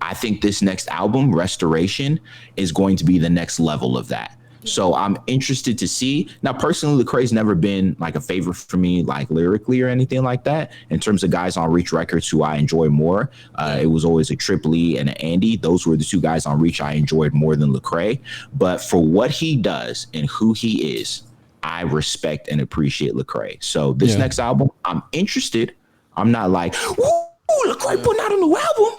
I think this next album, Restoration, is going to be the next level of that. So I'm interested to see. Now, personally, Lecrae's never been like a favorite for me, like lyrically or anything like that. In terms of guys on Reach Records who I enjoy more, it was always a Triple E and an Andy. Those were the two guys on Reach I enjoyed more than Lecrae. But for what he does and who he is, I respect and appreciate Lecrae. So this next album, I'm interested. I'm not like, ooh, Lecrae putting out a new album.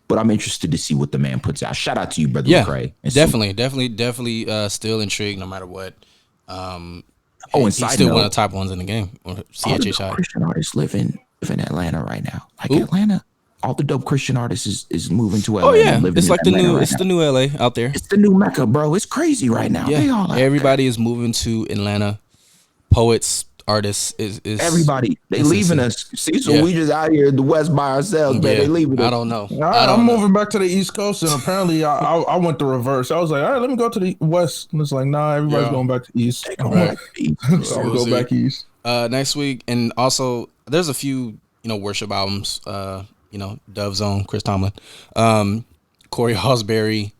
But I'm interested to see what the man puts out. Shout out to you, brother Lecrae. Definitely still intrigued no matter what. And he's still one of the top ones in the game. CHHI. Christian artists live in Atlanta right now. Like Atlanta, all the dope Christian artists is moving to Atlanta. Oh yeah, it's like the new LA out there. It's the new Mecca, bro. It's crazy right now. Yeah, everybody is moving to Atlanta. Poets, artists is everybody. They leaving us. See, so we just out here in the West by ourselves, man. They leaving us. I don't know. I'm moving back to the East Coast, and apparently I went the reverse. I was like, all right, let me go to the West. And it's like, nah, everybody's going back to East. So I'll go back East. Next week, and also there's a few worship albums. Dove Zone, Chris Tomlin, Corey Asbury.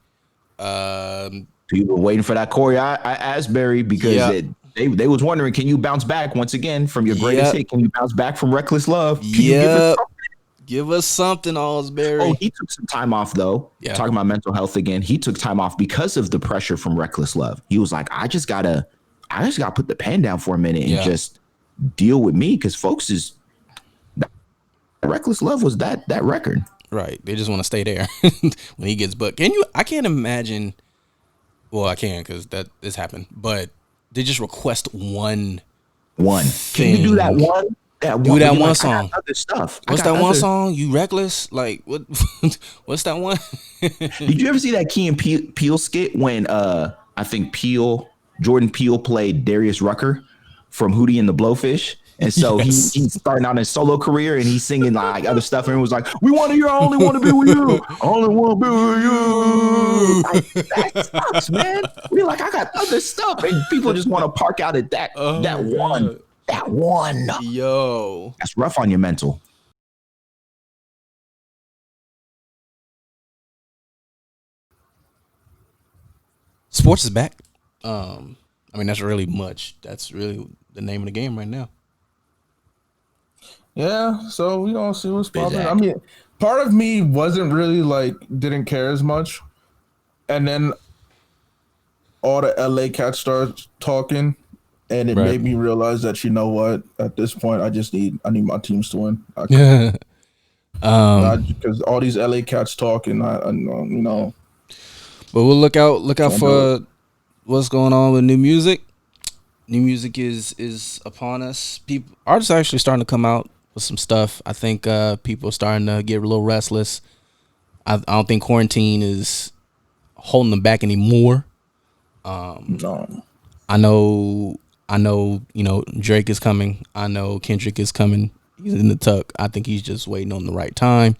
People waiting for that Corey Asbury because They was wondering, can you bounce back once again from your greatest hit? Can you bounce back from Reckless Love? Give us something, Alsberry. Oh, he took some time off though. Yeah. Talking about mental health again. He took time off because of the pressure from Reckless Love. He was like, I just gotta put the pen down for a minute and just deal with me, because folks Reckless Love was that record. Right. They just want to stay there when he gets booked. I can't imagine. Well, I can, because that has happened, but they just request one. Can you do that one? Do that one like, song. Other stuff. What's that one song? You Reckless? Like what? What's that one? Did you ever see that Key and Peele skit when I think Jordan Peele played Darius Rucker from Hootie and the Blowfish? And so he's starting out his solo career, and he's singing like other stuff, and it was like, "We want to, I only want to be with you, I only want to be with you." Like, that sucks, man. We're like, I got other stuff, and people just want to park out at that one. Yo, that's rough on your mental. Sports is back. That's really much. That's really the name of the game right now. Yeah, so we gonna see what's popping. Bizak. I mean, part of me wasn't really like didn't care as much, and then all the LA cats started talking, and it Right. made me realize that you know what? At this point, I need my teams to win. Because all these LA cats talking, I know, you know. But we'll look out Can't do for what's going on with new music. New music is upon us. People artists are actually starting to come out with some stuff. I think people are starting to get a little restless. I don't think quarantine is holding them back anymore. No. I know, you know, Drake is coming. I know Kendrick is coming. He's in the tuck. I think he's just waiting on the right time.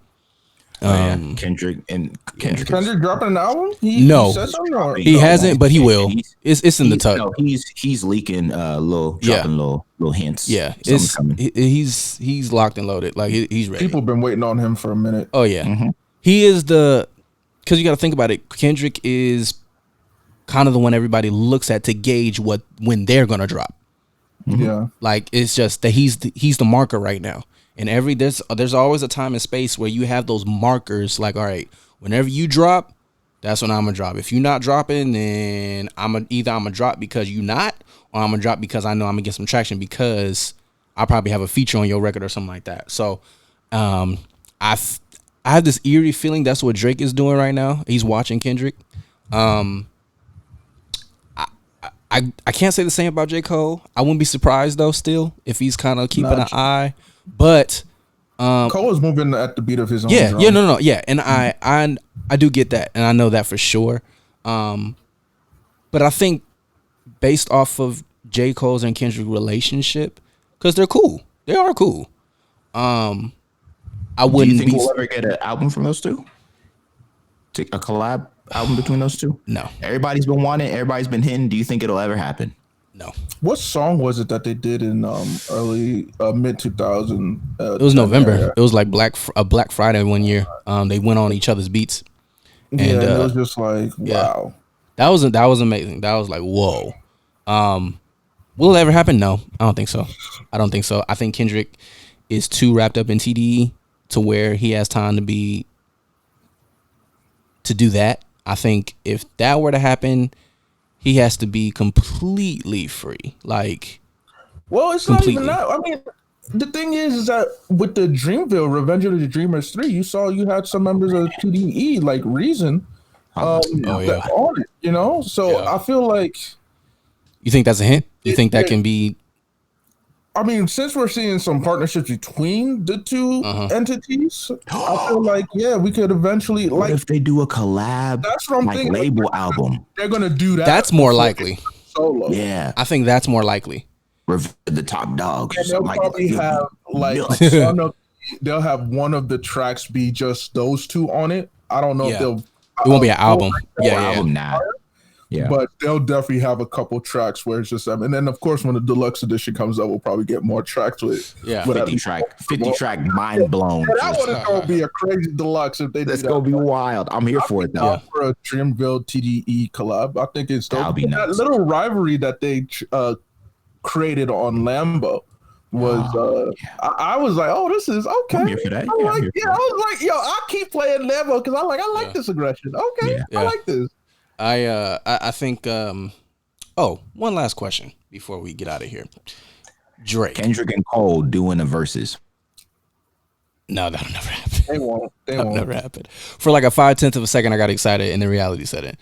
Kendrick Kendrick dropping an album? No. He said something or? He hasn't, but he will. It's in the tuck. No, he's leaking dropping little hints. Yeah, Something's coming. he's locked and loaded. Like he's ready. People been waiting on him for a minute. Oh yeah, he is because you got to think about it. Kendrick is kind of the one everybody looks at to gauge when they're gonna drop. Yeah. Like it's just that he's the marker right now. And there's always a time and space where you have those markers. Like, all right, whenever you drop, that's when I'm gonna drop. If you're not dropping, then I'm gonna drop because you not, or I'm gonna drop because I know I'm gonna get some traction because I probably have a feature on your record or something like that. So, I have this eerie feeling that's what Drake is doing right now. He's watching Kendrick. I can't say the same about J. Cole. I wouldn't be surprised though, still, if he's kind of keeping an eye. But Cole is moving at the beat of his own drum. Yeah, and I do get that, and I know that for sure. But I think based off of J. Cole's and Kendrick relationship, because they're cool, they are cool. I wouldn't. Do you think we'll ever get an album from those two? A collab album between those two? No. Everybody's been wanting. Everybody's been hitting. Do you think it'll ever happen? No. What song was it that they did in early mid 2000? It was November. It was like Black Friday one year. They went on each other's beats. And it was just like wow. That was amazing. That was like whoa. Will it ever happen? No, I don't think so. I think Kendrick is too wrapped up in TDE to where he has time to do that. I think if that were to happen, he has to be completely free. Like, well, it's completely. Not even that. I mean, the thing is that with the Dreamville, Revenge of the Dreamers 3, you had some members of TDE like Reason on it, you know? So I feel like. You think that's a hint? You think that can be. I mean, since we're seeing some partnerships between the two entities, I feel like we could eventually what if they do a collab? That's what I'm thinking. Label album. They're gonna do that. That's more likely. Solo. Yeah, I think that's more likely. The Top Dogs. And they'll probably have they'll have one of the tracks be just those two on it. I don't know if they'll. It won't be an album. Album now. Yeah, but they'll definitely have a couple tracks where it's just them. And then of course when the deluxe edition comes up, we'll probably get more tracks with 50 track mind blown. That one is gonna be a crazy deluxe if they do that. That's gonna be wild. I'm here for it though. For a Dreamville TDE collab, I think it's that'll be nice. That little rivalry that they created on Lambo was I was like, oh, this is okay. I'm here for that. I was like, yo, I keep playing Lambo because I like this aggression. Okay, I like this. I think one last question before we get out of here. Drake, Kendrick and Cole doing a versus. No, that'll never happen. They won't. Never happen. For like a 0.5 of a second, I got excited, and then reality set in.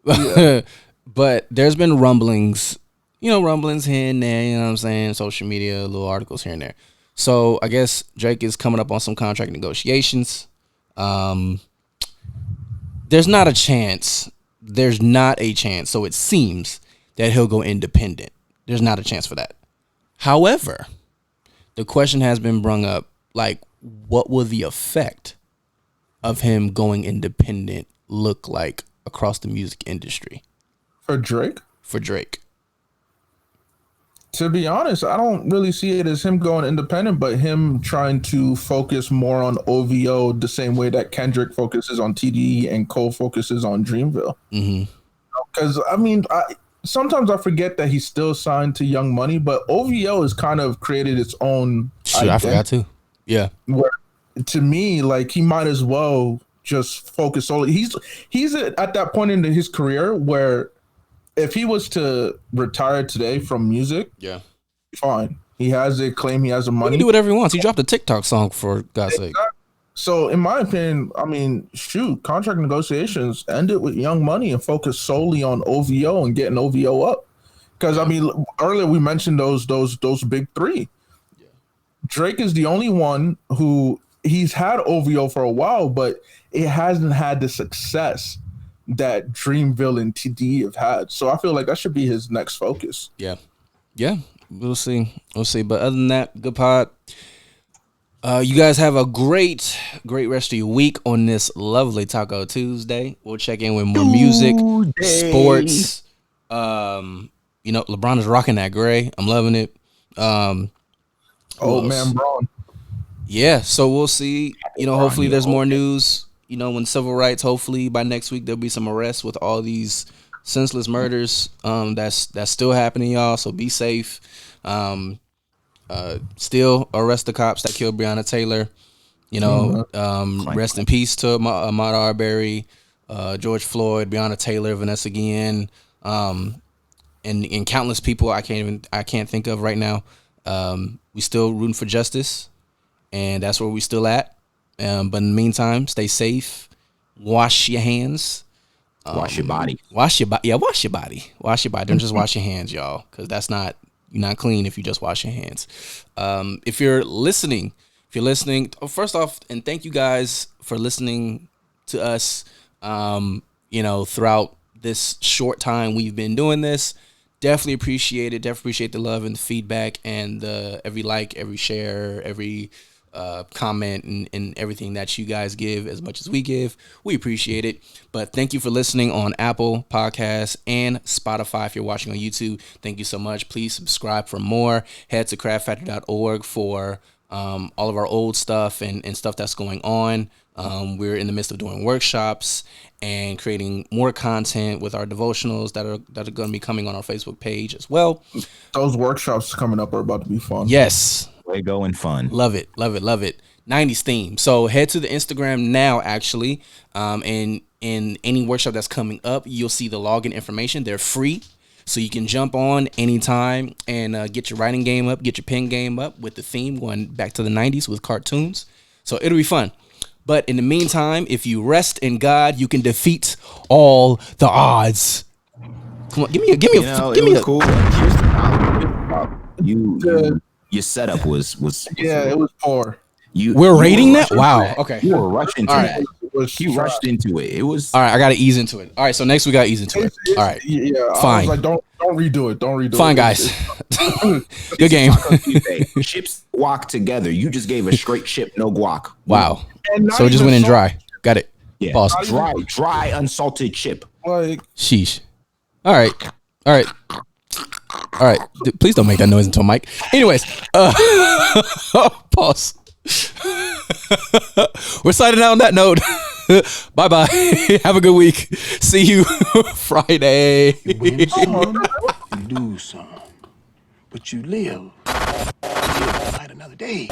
Yeah. But there's been rumblings here and there. You know what I'm saying? Social media, little articles here and there. So I guess Drake is coming up on some contract negotiations. There's not a chance. So it seems that he'll go independent. There's not a chance for that. However, the question has been brung up, like, what will the effect of him going independent look like across the music industry? For Drake? For Drake. To be honest, I don't really see it as him going independent, but him trying to focus more on OVO the same way that Kendrick focuses on TDE and Cole focuses on Dreamville. Because, I mean, sometimes I forget that he's still signed to Young Money, but OVO has kind of created its own identity. I forgot too. Yeah. Where to me, like he might as well just focus solely. He's at that point in his career where if he was to retire today from music, Yeah. fine. He has a claim. He has the money. He can do whatever he wants. He dropped a TikTok song for God's sake. So, in my opinion, I mean, shoot, contract negotiations ended with Young Money and focus solely on OVO and getting OVO up. Because I mean, earlier we mentioned those big three. Yeah. Drake is the only one who he's had OVO for a while, but it hasn't had the success that Dreamville and TD have had. So I feel like that should be his next focus. Yeah. Yeah. We'll see. But other than that, good pod. You guys have a great rest of your week on this lovely Taco Tuesday. We'll check in with more music, sports. You know, LeBron is rocking that gray. I'm loving it. Man, Braun. Yeah, so we'll see. You know, hopefully there's more news. You know, when civil rights, hopefully by next week there'll be some arrests with all these senseless murders. That's still happening, y'all. So be safe. Still arrest the cops that killed Breonna Taylor. You know, rest in peace to Ahmaud Arbery, George Floyd, Breonna Taylor, Vanessa Guillen, and countless people I can't think of right now. We still rooting for justice, and that's where we still at. But in the meantime, stay safe. Wash your hands. Wash your body. Wash your body. Yeah, wash your body. Wash your body. Don't just wash your hands, y'all, because you're not clean if you just wash your hands. If you're listening, first off, and thank you guys for listening to us. You know, throughout this short time we've been doing this, definitely appreciate it. Definitely appreciate the love and the feedback and every like, every share, every comment and everything that you guys give as much as we give. We appreciate it. But thank you for listening on Apple Podcasts and Spotify. If you're watching on YouTube, thank you so much. Please subscribe for more. Head to craftfactory.org for all of our old stuff and stuff that's going on. We're in the midst of doing workshops and creating more content with our devotionals that are going to be coming on our Facebook page as well. Those workshops coming up are about to be fun. Yes. Way going fun. Love it. 90s theme. So head to the Instagram now, actually. And in any workshop that's coming up, you'll see the login information. They're free. So you can jump on anytime and get your writing game up, get your pen game up with the theme going back to the 90s with cartoons. So it'll be fun. But in the meantime, if you rest in God, you can defeat all the odds. Come on, give me a cool. Here's the problem. Your setup was it was poor. We're rating that? Wow. Okay. You were rushing to that. He rushed into it. It was all right. I got to ease into it. All right. So next we got to ease into it. All right. Yeah. Fine. I was like, don't redo it. Don't redo it. Fine, guys. Good game. Chips guac together. You just gave a straight chip, no guac. Wow. So it just went in dry. Got it. Yeah. Pause. Dry, unsalted chip. Like, sheesh. All right. Please don't make that noise into a mic. Anyways, pause. We're signing out on that note. Bye bye. Have a good week. See you Friday. You win some, you lose some, but you live to fight another day.